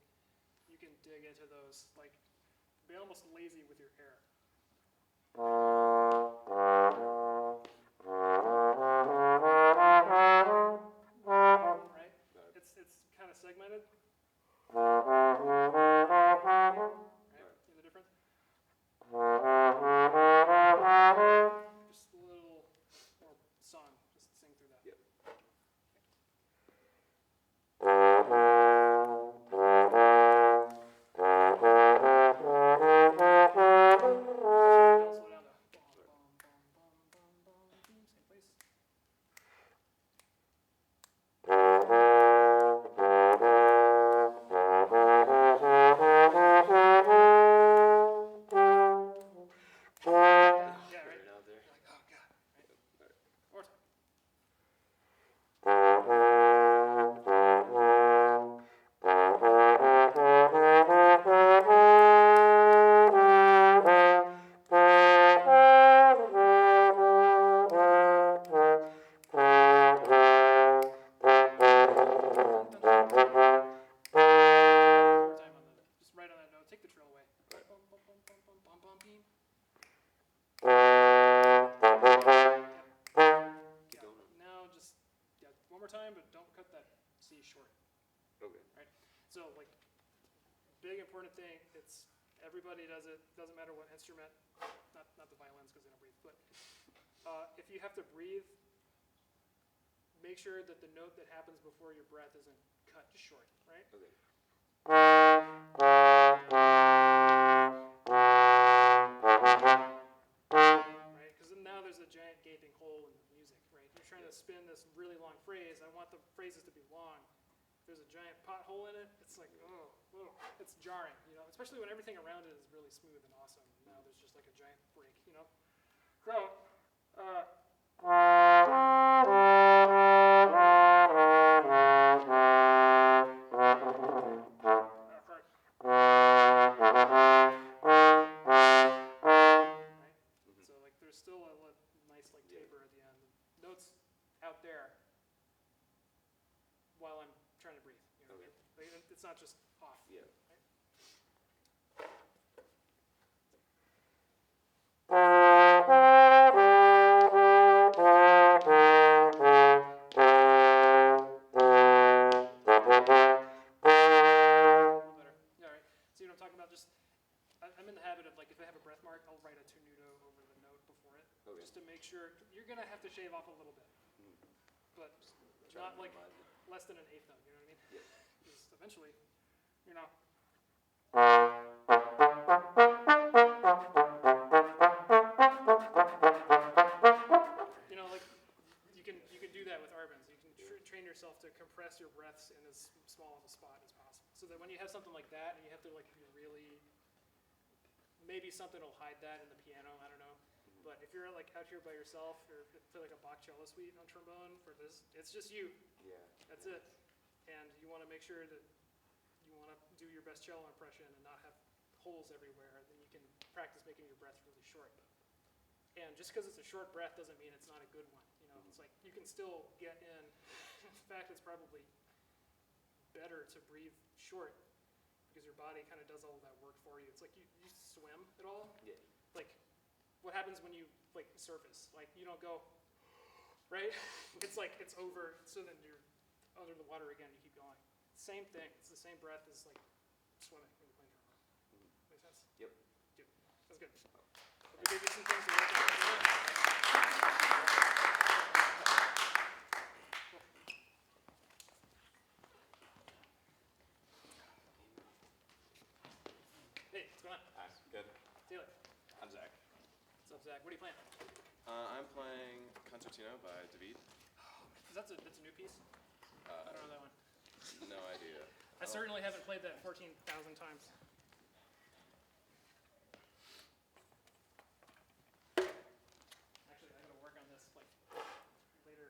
you can dig into those. Like, be almost lazy with your air. Right? It's kind of segmented. Right? See the difference? Just a little more song. Just sing through that. Yep. Now slow down to bum, bum, bum, bum, bum, bum, same place. Yeah, right? Right out there. You're like, oh god, right? More time. One more time on that. Just right on that note. Take the trill away. Bum, bum, bum, bum, bum, bum, bum, bum, beam. Keep Yeah. going. Now just one more time, but don't cut that C short. Okay. Right? So like, big important thing. It's everybody does it. Doesn't matter what instrument. Not the violins because they don't breathe. But if you have to breathe, make sure that the note that happens before your breath isn't cut short. Right? Okay. Right? Because now there's a giant gaping hole in the music, right? You're trying to spin this really long phrase. I want the phrases to be long. If there's a giant pothole in it, it's like, oh, it's jarring, you know, especially when everything around it is really smooth and awesome. And now there's just like a giant break, you know? So, right? So like there's still a nice like taper at the end. The notes out there while I'm trying to breathe. You know what I mean? Like, it's not just off. Yeah. Right? A little better. Yeah, right. See what I'm talking about? Just I'm in the habit of like if I have a breath mark, I'll write a tenuto over the note before it, Okay. just to make sure you're gonna have to shave off a little bit, but Try not to like minimize it. less than an eighth note. You know what I mean? Yeah. Because eventually, you know. You know, like you can do that with arbans. You can train yourself to compress your breaths in as small of a spot as possible, so that when you have something like that and you have to like be really, maybe something will hide that in the piano. I don't know. But if you're like out here by yourself or play like a Bach cello suite on trombone for this, it's just you. Yeah. That's it. And you want to make sure that you want to do your best cello impression and not have holes everywhere. Then you can practice making your breath really short. And just because it's a short breath doesn't mean it's not a good one. You know, it's like you can still get in. In fact, it's probably better to breathe short because your body kind of does all of that work for you. It's like you swim at all. Yeah. Like, what happens when you like surface? Like you don't go, right? It's like it's over. So then you're under the water again. You keep going. Same thing. It's the same breath as like swimming when you're playing trombone. Make sense? Yep. Good. That's good. Hope we gave you some things to work on. What's up, Zach? What are you playing? I'm playing Concertino by David. That's a new piece? I don't know that one. No idea. I certainly haven't played that 14,000 times. Actually, I gotta work on this like later.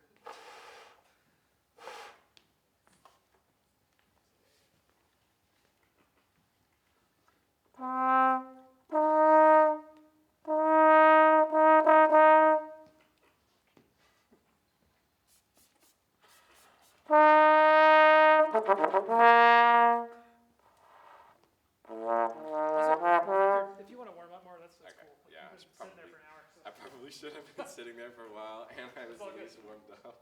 If you want to warm up more, that's Okay, cool. Like, yeah, you've been sitting there for an hour. So. I probably should have been sitting there for a while, and I was all at good. least warmed up.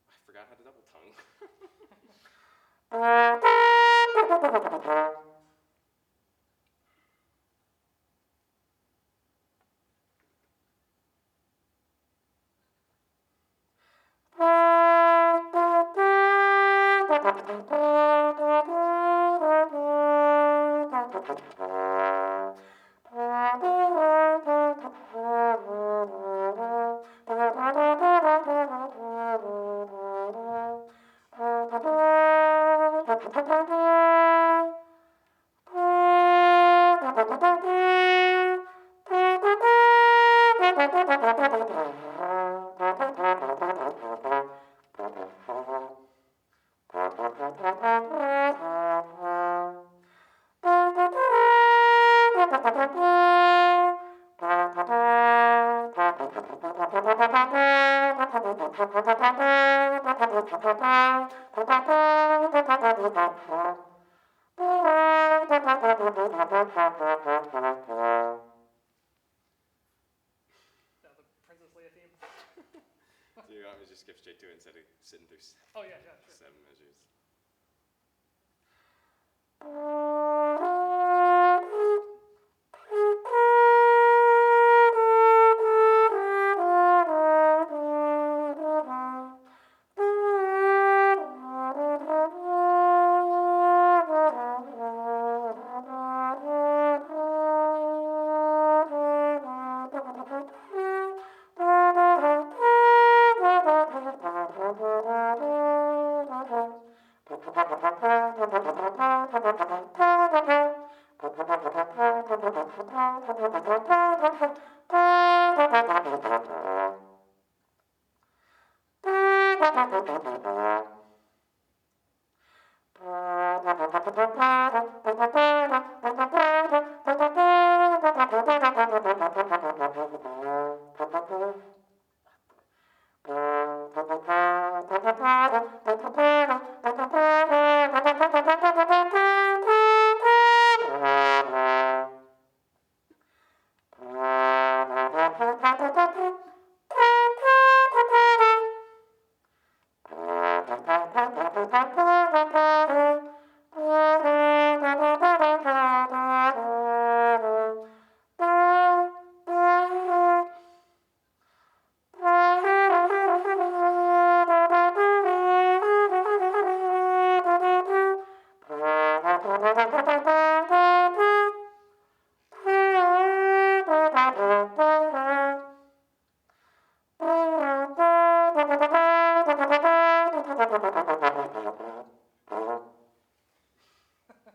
I forgot how to double tongue. The Princess Leia theme. Do you want me to just skip straight to it instead of sitting through Oh yeah, sure. 7 measures?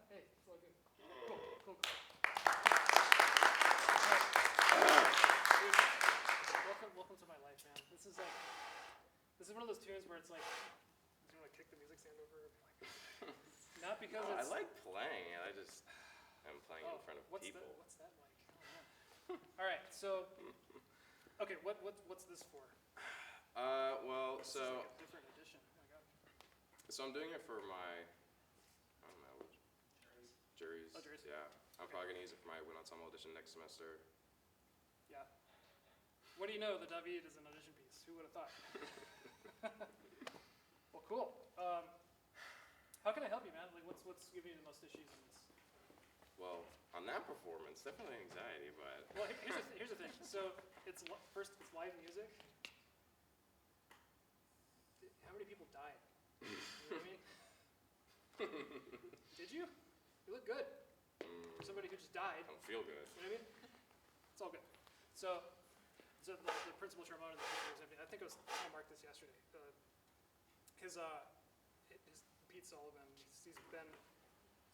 Hey, it's all good. Cool. Welcome to my life, man. This is one of those tunes where it's like, do you want to kick the music stand over? Like, Not because No, I it's. like playing it. I just am playing Oh, in front of what's people. that? What's that like? Oh, man. All right, so. Okay, what's this for? Well, This is so like a different edition. Oh my god. I'm doing it for my, I don't know, juries. Oh, juries. Yeah, I'm Okay. probably gonna use it for my win ensemble audition next semester. Yeah. What do you know? The David is an audition piece. Who would have thought? Well, cool. How can I help you, man? Like, what's giving you the most issues in this? Well, on that performance, definitely anxiety, but Well, here's the thing. So it's first it's live music. How many people died? You know what I mean? Did you? You look good. For somebody who just died. I don't feel good. You know what I mean? It's all good. So the principal trombone of the Pittsburgh Symphony, I think I marked this yesterday. His Pete Sullivan, he's been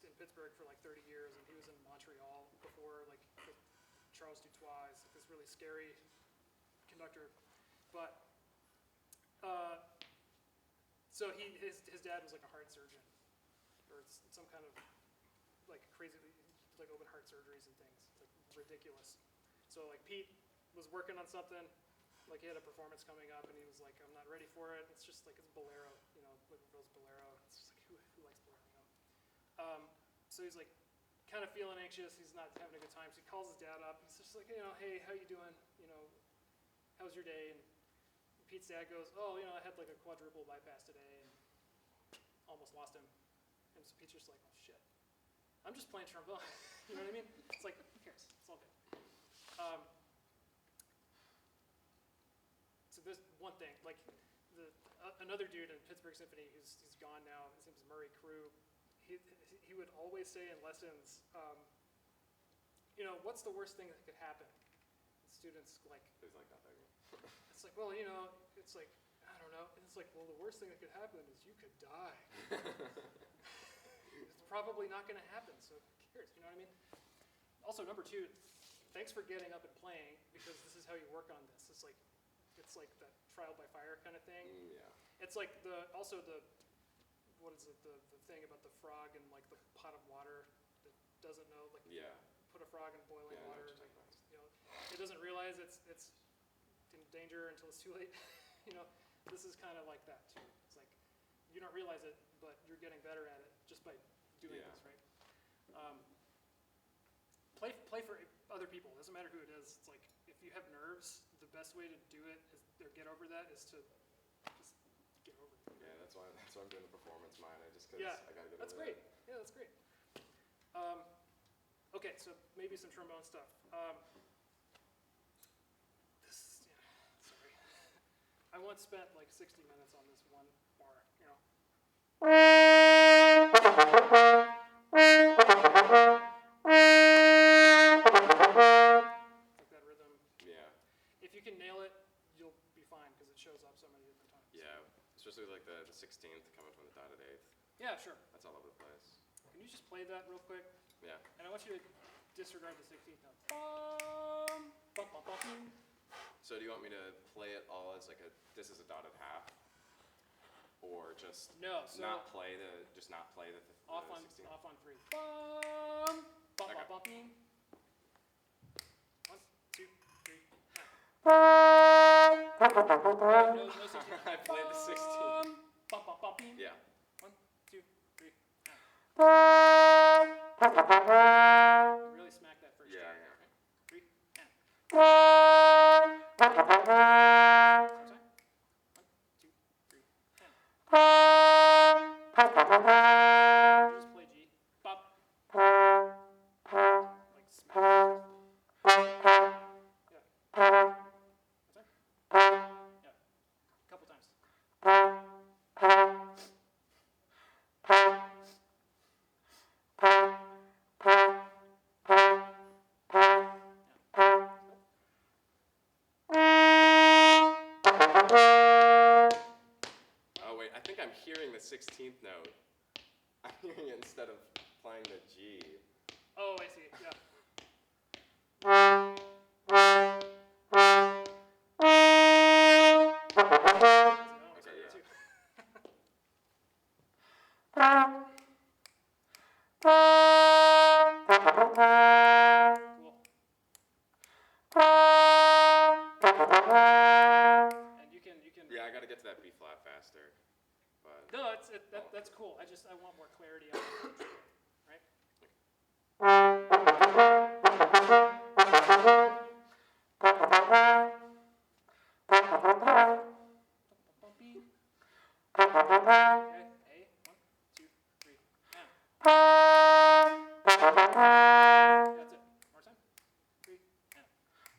in Pittsburgh for like 30 years, and he was in Montreal before, like with Charles Dutois, is this really scary conductor. But so his dad was like a heart surgeon, or some kind of like crazy, like open heart surgeries and things, like ridiculous. So like Pete was working on something, like he had a performance coming up, and he was like, I'm not ready for it. It's just like it's bolero, you know, Whitman's bolero. It's just like who likes bolero, you know? So he's like kind of feeling anxious. He's not having a good time. So he calls his dad up. He's just like, you know, hey, how you doing? You know, how was your day? And Pete's dad goes, oh, you know, I had like a quadruple bypass today and almost lost him. And so Pete's just like, oh shit, I'm just playing trombone. You know what I mean? It's like, who cares? It's all good. So there's one thing, like another dude in Pittsburgh Symphony he's gone now. His name is Murray Crew. He would always say in lessons, you know, what's the worst thing that could happen? And students like, It's like that big. it's like, well, you know, it's like, I don't know. And it's like, well, the worst thing that could happen is you could die. It's probably not going to happen, so who cares? You know what I mean? Also, number two, thanks for getting up and playing, because this is how you work on this. It's like that trial by fire kind of thing. Yeah. It's like what is it, the thing about the frog and like the pot of water that doesn't know, like Yeah. put a frog in boiling Yeah, I know water, what you're like, talking about. you know, it doesn't realize it's in danger until it's too late. You know, this is kind of like that too. It's like you don't realize it, but you're getting better at it just by doing Yeah. this, right? Play for other people. It doesn't matter who it is. It's like if you have nerves, the best way to do it is or get over that is to just get over it. Yeah, that's why I'm doing the performance mine. Just because Yeah, I gotta get that's over great. that. Yeah, that's great. Okay, so maybe some trombone stuff. Sorry. I once spent like 60 minutes on this one bar, you know. Like that rhythm. Yeah. If you can nail it, you'll be fine because it shows up so many different times. Yeah. Especially like the 16th coming from the dotted 8th. Yeah, sure. That's all over the place. Can you just play that real quick? Yeah. And I want you to disregard the 16th note. Bum, bum, bum, bum. So do you want me to play it all as like this is a dotted half? Or just No, so not play the 16th? off on 3. Bum, bum, Okay. bum, bum. 1, 2, 3. No 16th. I played the 16th. Bum, bum, bum, bum. Yeah. 1, 2, 3. Really smack that first Yeah, string. yeah. Okay. 3 and. One more time. 1, 2, 3 and. You just play G. Bop. Like smack. Yeah. What's that? Yeah. A couple times. Oh wait, I think I'm hearing the 16th note. I'm hearing it instead of playing the G. Oh, I see. Yeah. Okay, yeah. And you can. Yeah, I got to get to that B flat faster. But No, that's cool. I want more clarity on it, right? Okay, A, 1, 2, 3, and. That's it. More time. 3, and.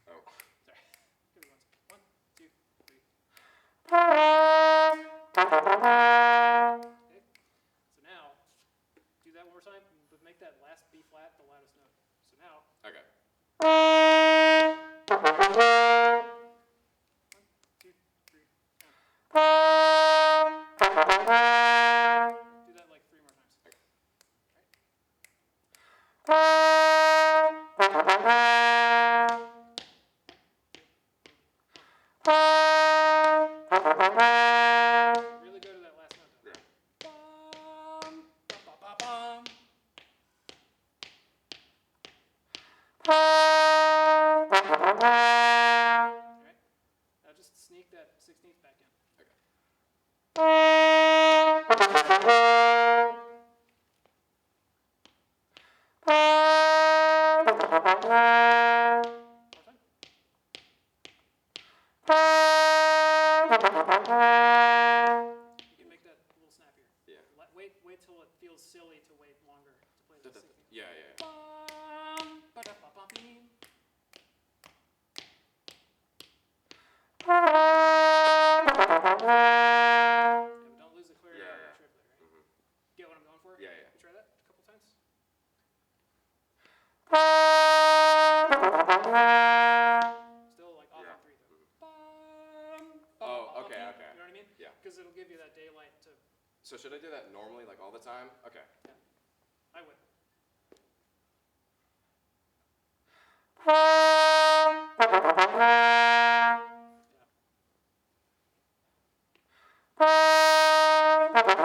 oh, Sorry. Give me 1 second. 1, 2, 3. Okay. So now, do that one more time, but make that last B flat the loudest note. So now, okay. 1, 2, 3, and. Do that like 3 more times. Okay. Really go to that last note though. Yeah. Bum, ba-ba-ba-bum. Alright. Now just sneak that 16th back in. Okay. More time. You can make that a little snappier. Yeah. Wait till it feels silly to wait longer to play the 16th. Yeah, yeah. Bum, ba-da-ba-bum-beam. Yeah, but don't lose the clarity Yeah, on yeah. the triplet, right? Mhm. Get what I'm going for? Yeah, yeah. You try that a couple times? Still like off Yeah. on 3 though. Mhm. Bum, Oh, ba-ba-ba-bum, okay, beam. okay. You know what I mean? Yeah. Because it'll give you that daylight to. So should I do that normally, like all the time? Okay. I would. Yeah.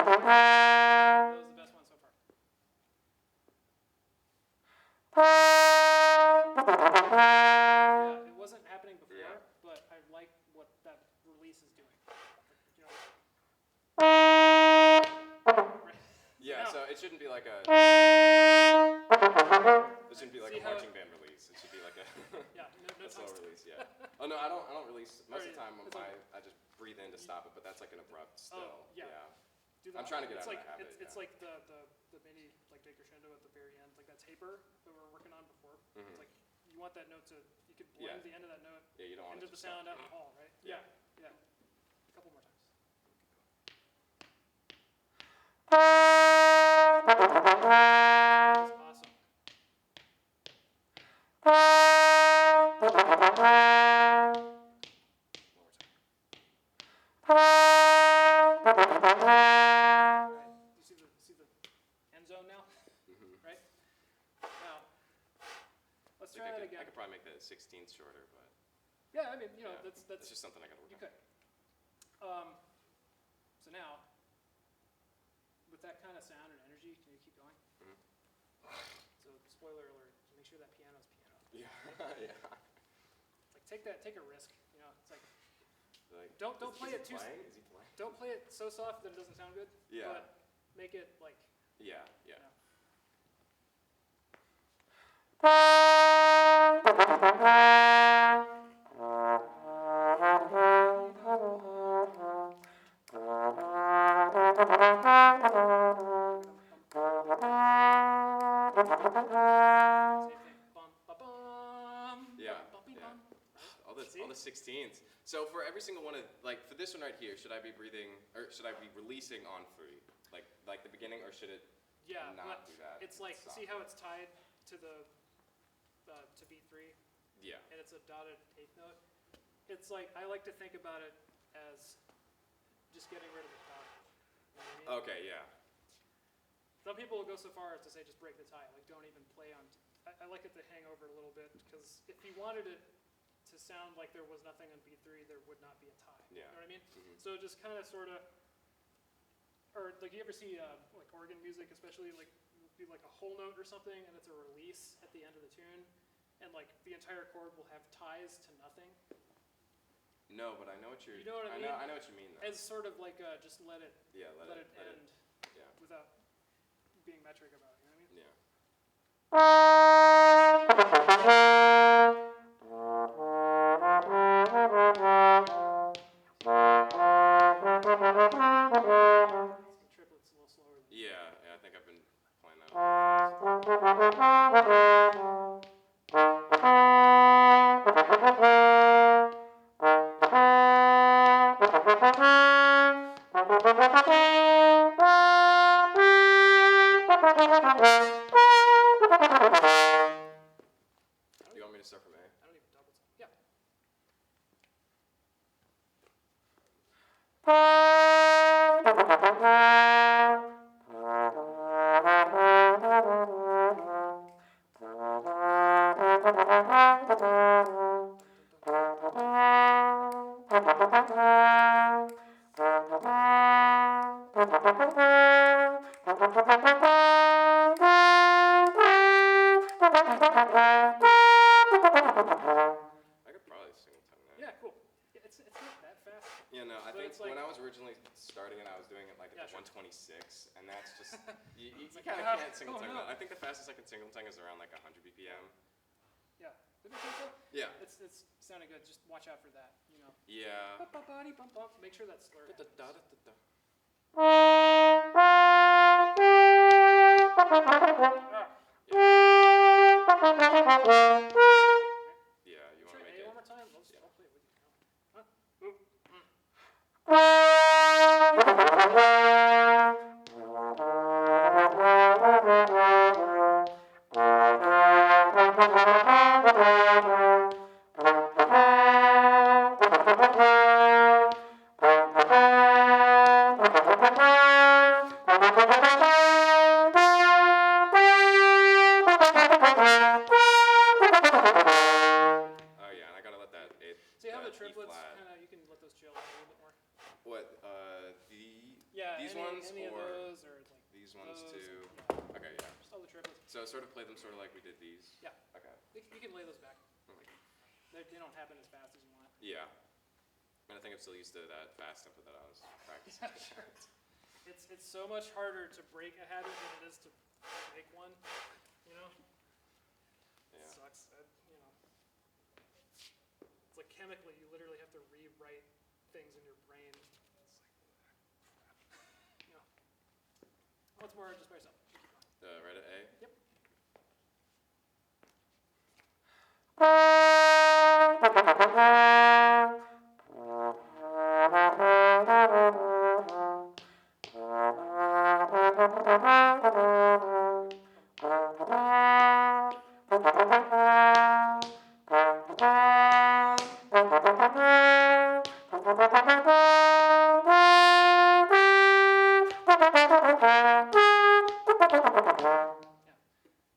That was the best one so far. Yeah, it wasn't happening before, Yeah. but I like what that release is doing. You know, right? Yeah, now- so it shouldn't be like a. It shouldn't be like See a how marching band release. It should be like a, Yeah, no a slow tongue. release. Yeah. Oh no, I don't release most of the time. It's okay. I just breathe in to stop it, but that's like an abrupt still. Oh, yeah. Do I'm trying to get it's out of like, that habit, It's yeah. like the mini like decrescendo at the very end, like that taper that we were working on before. Mhm. It's like you want that note to, you could blend Yeah. the end of that note Yeah, you don't want into it the to stop. sound out in the hall, right? Yeah. Yeah. A couple more times. That was awesome. One more time. Right. You see the end zone now, Mhm. right? Now, let's I think try that I again. could probably make that 16th shorter, but Yeah, I mean, you know, yeah, that's just something I gotta work you on. could. So now, with that kind of sound and energy, can you keep going? Mhm. So spoiler alert, make sure that piano's piano. Yeah, yeah. Like take a risk, you know. It's like Like, Don't is play he it too- playing? Is he playing? don't play it so soft that it doesn't sound good. Yeah. But make it like Yeah, yeah. know. Same thing. Bum ba bum. Yeah, Bum, bum, yeah. bum. Right? All the See? 16ths. So for every single one of, like for this one right here, should I be breathing or should I be releasing on 3, like the beginning, or should it Yeah, not but do that? it's like, Stop. see how it's tied to the to beat 3, Yeah. and it's a dotted 8th note. It's like I like to think about it as just getting rid of the dot. You know what I mean? Okay. Yeah. Some people will go so far as to say just break the tie, like don't even play on. I like it to hang over a little bit because if you wanted it to sound like there was nothing on B3, there would not be a tie. Yeah. You know what I mean? Mhm. So just kind of sort of, or like you ever see like organ music, especially like be like a whole note or something, and it's a release at the end of the tune, and like the entire chord will have ties to nothing. No, but I know what you're. You know what I mean? I know what you mean though. As sort of like just let it Yeah, let it end yeah. without being metric about it. You know what I mean? Yeah. The triplet's a little slower than Yeah, I think I've been playing that. You want me to start from A? I don't even double time. Yeah. I could probably singleton that. Yeah, cool. Yeah, it's not that fast. Yeah, no, I But think it's like- when I was originally starting it, I was doing it like at Yeah, the sure. 126, and that's just you It's like, kind of ah, can't singleton oh, no. that. I think the fastest I can singleton is around like 100 BPM. Yeah. Did you think so? Yeah. It's sounding good. Just watch out for that. You know. Yeah. Bump, bump, body, bump, bump. Make sure that slur. happens. Da-da-da-da-da. Ah, Yeah, you want try to make A it. one more time. I'll play it with you. Huh? Oh yeah, and I gotta let that eighth. See how the that E triplets flat. kind of, you can let those chill a little bit more. What? Yeah, These any, ones any or of those or like these ones those. too? Yeah, Okay, yeah. just all the triplets. So sort of play them sort of like we did these. Yeah. Okay. You can lay those back. Okay. They don't happen as fast as you want. Yeah. And I think I'm still used to that fast tempo that I was practicing. Yeah, sure. It's so much harder to break a habit than it is to make one. You know. Yeah. It sucks. You know. It's like chemically, you literally have to rewrite things in your brain. It's like, crap. You know. Once more, just by yourself. Keep going. Right at A? Yep.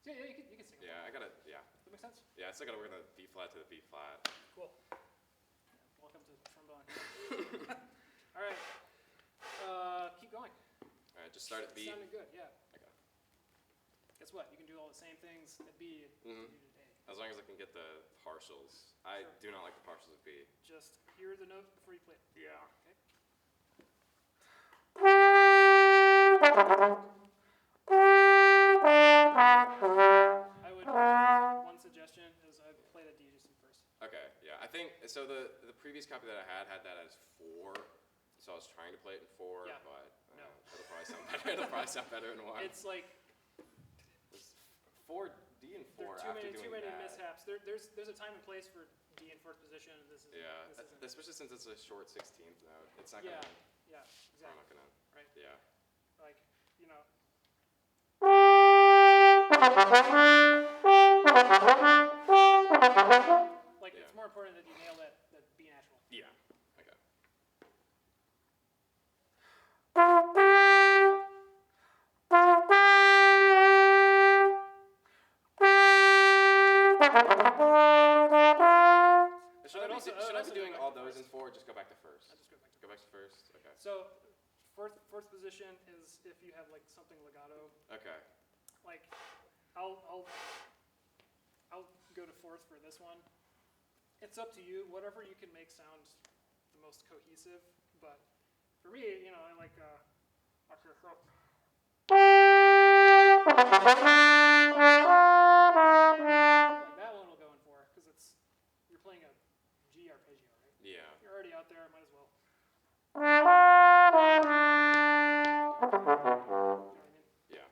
Yeah, you can sing. Yeah, I gotta, yeah. Does that make sense? Yeah, I still gotta work on the B flat to the B flat. Cool. Welcome to trombone. All right. Keep going. Alright, just start at B. Sounded good, yeah. Okay. Guess what? You can do all the same things at B Mhm. you did at A. As long as I can get the partials. I do not like the partials of B. Just hear the note before you play it. Yeah. Okay. I would, one suggestion is I play the D just in first. Okay, yeah. I think, so the previous copy that I had that as 4. So I was trying to play it in 4, Yeah. but No. it'll probably sound better. It'll probably sound better in 1. It's like, It's 4, D and 4 there are after too doing many that. mishaps. There's a time and place for D in fourth position, and this is Yeah, this isn't. especially since it's a short 16th note. It's not Yeah, gonna, yeah, it's probably exactly. not gonna, Right. yeah. Like, you know. Like, Yeah. it's more important that you nail that B natural. Yeah, okay. Should I be doing all those in 4 or just go back to first? I'll just go back to Go back to first? Okay. So, fourth position is if you have like something legato. Okay. Like, I'll go to fourth for this one. It's up to you. Whatever you can make sound most cohesive. But for me, you know, I like okay, so. Like that one will go in 4 because you're playing a G arpeggio, right? Yeah. You're already out there, might as well. You know what I mean? Yeah.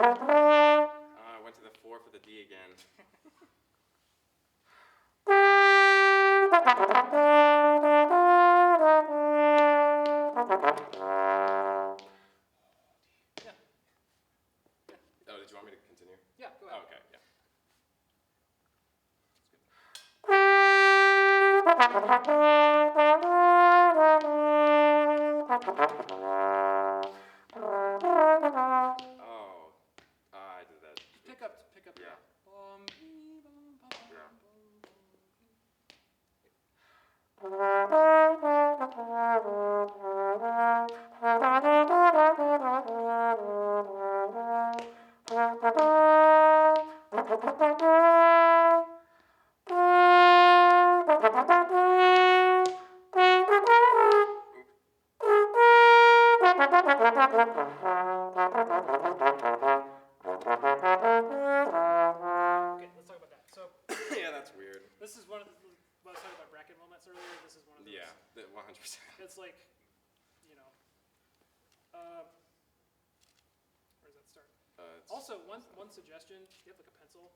I went to the 4 for the D again. Oh, did you want me to continue? Yeah, go Oh, ahead. okay, yeah. Oh, I did that. Pick up. Yeah. Yeah. Okay, let's talk about that. So Yeah, that's weird. this is one of the, when I was talking about bracket moments earlier, this is one of those. Yeah, 100%. It's like, you know, where does that start? It's Also, one suggestion, you have like a pencil,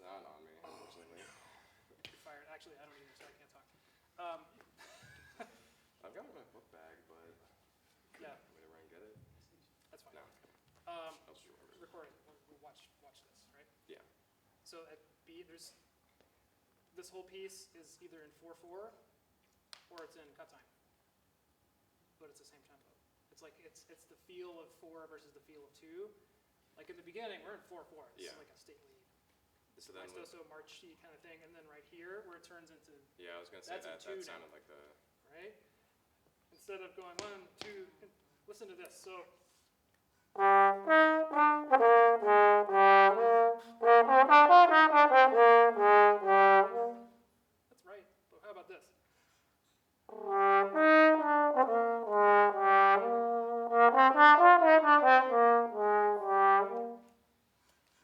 not on me, unfortunately. you're fired. Actually, I don't either, so I can't talk. I've got it in my book bag, but Yeah, I'm gonna run and get it. that's fine. No, Um, I'll just remember. recording, we'll watch this, right? Yeah. So at B, this whole piece is either in 4/4 or it's in cut time, but it's the same tempo. It's like it's the feel of 4 versus the feel of 2. Like in the beginning, we're in 4/4. This is Yeah. like a stately, So then, maestoso, marchy kind of thing, and then right here where it turns into yeah, I was gonna say That's a that 2 now. sounded like the. right? Instead of going 1, 2, listen to this. So. That's right, but how about this?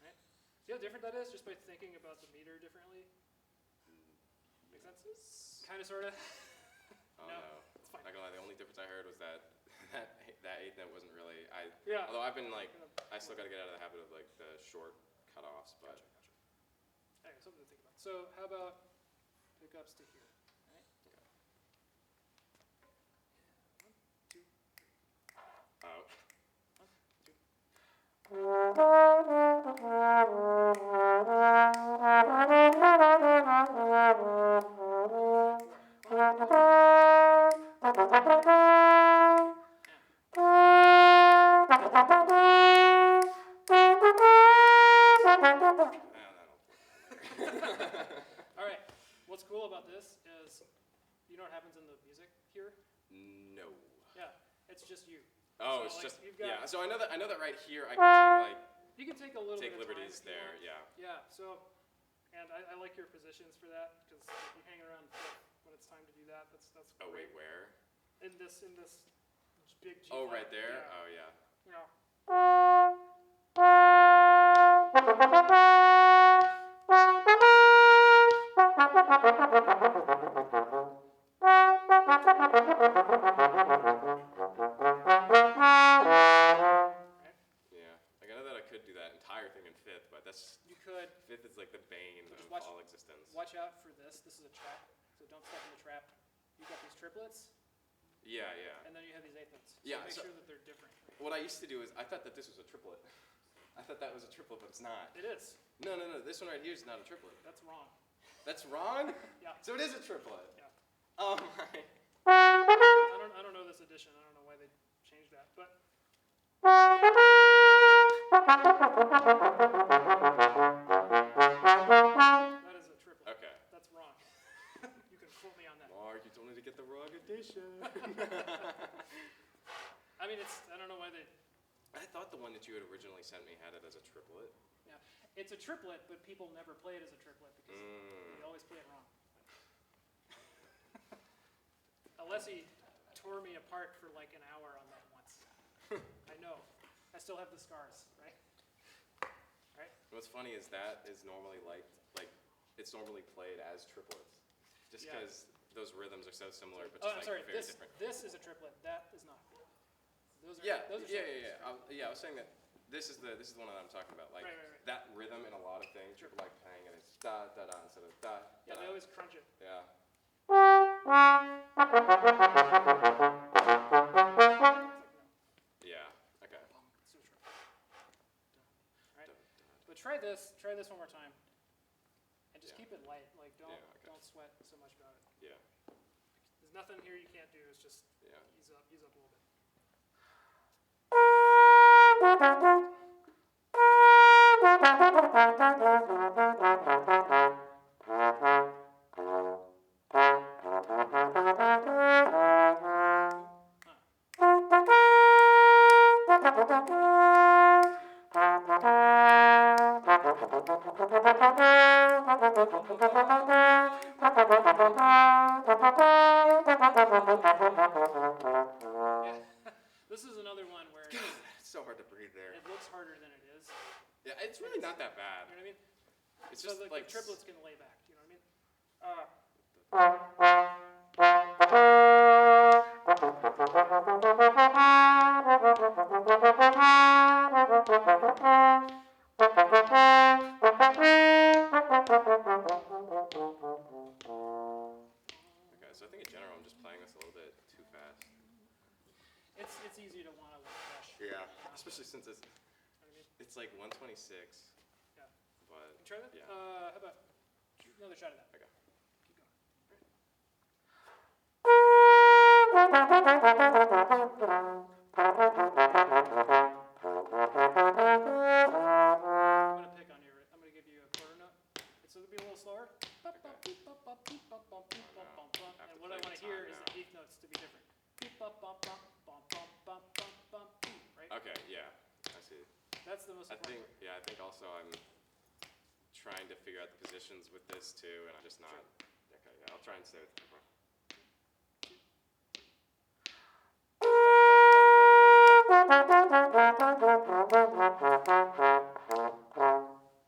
Right? See how different that is just by thinking about the meter differently? Make sense? Kind of, sort of. Oh No, no. it's fine. Not gonna lie, the only difference I heard was that that 8th note wasn't really. Yeah. Although I've been like, I still got to get out of the habit of like the short cutoffs, but. Gotcha. Anyway, something to think about. So how about pickups to here, right? Okay. 1, 2, 3. Oh. 1, 2. All right. What's cool about this is, you know what happens in the music here? No. Yeah, it's just you. Oh, So, it's like, just you've got- yeah. So I know that right here I can You can take a little take bit of time liberties if you there. want. Yeah. Yeah. So, and I like your positions for that because you're hanging around when it's time to do that. That's Oh great. wait, where? In this big G. Oh, flat, right there. Yeah. Oh yeah. Yeah. Right? Yeah. Like I know that I could do that entire thing in 5th, but that's You could 5th is like the bane So just of watch- all existence. watch out for this. This is a trap, so don't step in the trap. You've got these triplets, Yeah, yeah. and then you have these 8th notes. So Yeah, make so- sure that they're different. What I used to do is I thought that this was a triplet. I thought that was a triplet, but it's not. It is. No. This one right here is not a triplet. That's wrong. That's wrong. Yeah. So it is a triplet. Yeah. Oh my. I don't know this edition. I don't know why they changed that, but that is a triplet. Okay. That's wrong. You can quote me on that. Mark, you told me to get the wrong edition. I mean, I don't know why they, I thought the one that you had originally sent me had it as a triplet. it's a triplet, but people never play it as a triplet because they always play it wrong. Alessi tore me apart for like an hour on that once. I know. I still have the scars, right? Right? What's funny is that is normally like it's normally played as triplets, just Yeah. because those rhythms are so similar, but Oh, just I'm sorry. very This different. this is a triplet. That is not. Those are Yeah, those are yeah. triplets. I was saying that this is the one that I'm talking about. Like Right. that rhythm in a lot of things, Sure. people like playing and it's da da da instead of da Yeah, da they da. always crunch it. Yeah. It's like no. Yeah. Okay. It's a triplet. Right? But try this one more time, and just Yeah. keep it light. Like don't Yeah, okay. don't sweat so much about it. Yeah. There's nothing here you can't do. It's just Yeah. ease up a little bit. Yeah. This is another one where It's so hard to breathe there. it looks harder than it is. Yeah, it's really not that bad. You know what I mean? It's So just the like triplets can lay back. You know what I mean? Okay, so I think in general I'm just playing this a little bit too fast. It's easy to want to like rush. Yeah, especially since You know what I mean? it's like 126. Yeah. But Try that. yeah. How about another shot of that? Okay. Keep going. I'm gonna pick on you. I'm gonna give you a quarter note. So it'll be a little slower. And what I want to hear is the eighth notes to be different. Right? Okay, yeah, I see. That's the most I important. think, yeah, I think also I'm trying to figure out the positions with this too, and I'm just not. Okay, yeah, I'll try and stay with the tempo.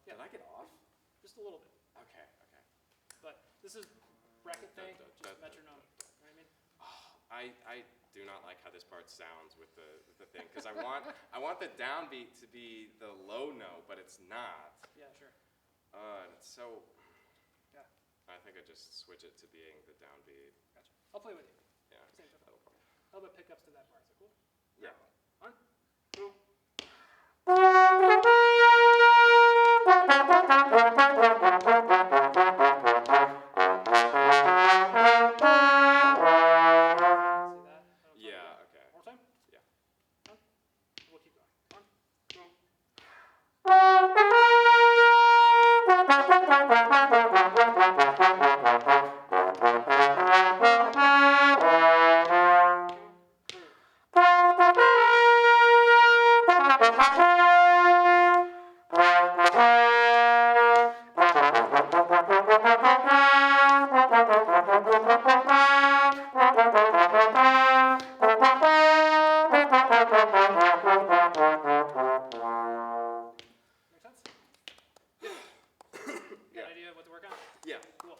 Did I get off? Just a little bit. Okay. But this is bracket thing, just metronome. You know what I mean? I do not like how this part sounds with the thing, because I want the downbeat to be the low note, but it's not. Yeah, sure. And it's so. Yeah. I think I just switch it to being the downbeat. Gotcha. I'll play with you. Yeah. Same tempo. That'll probably. How about pickups to that part? Is that cool? Yeah. One, two. See that? Yeah. Okay. One more time? Yeah. One. We'll keep going. One, two. Make sense? Got an idea of what to work on? Yeah. Cool.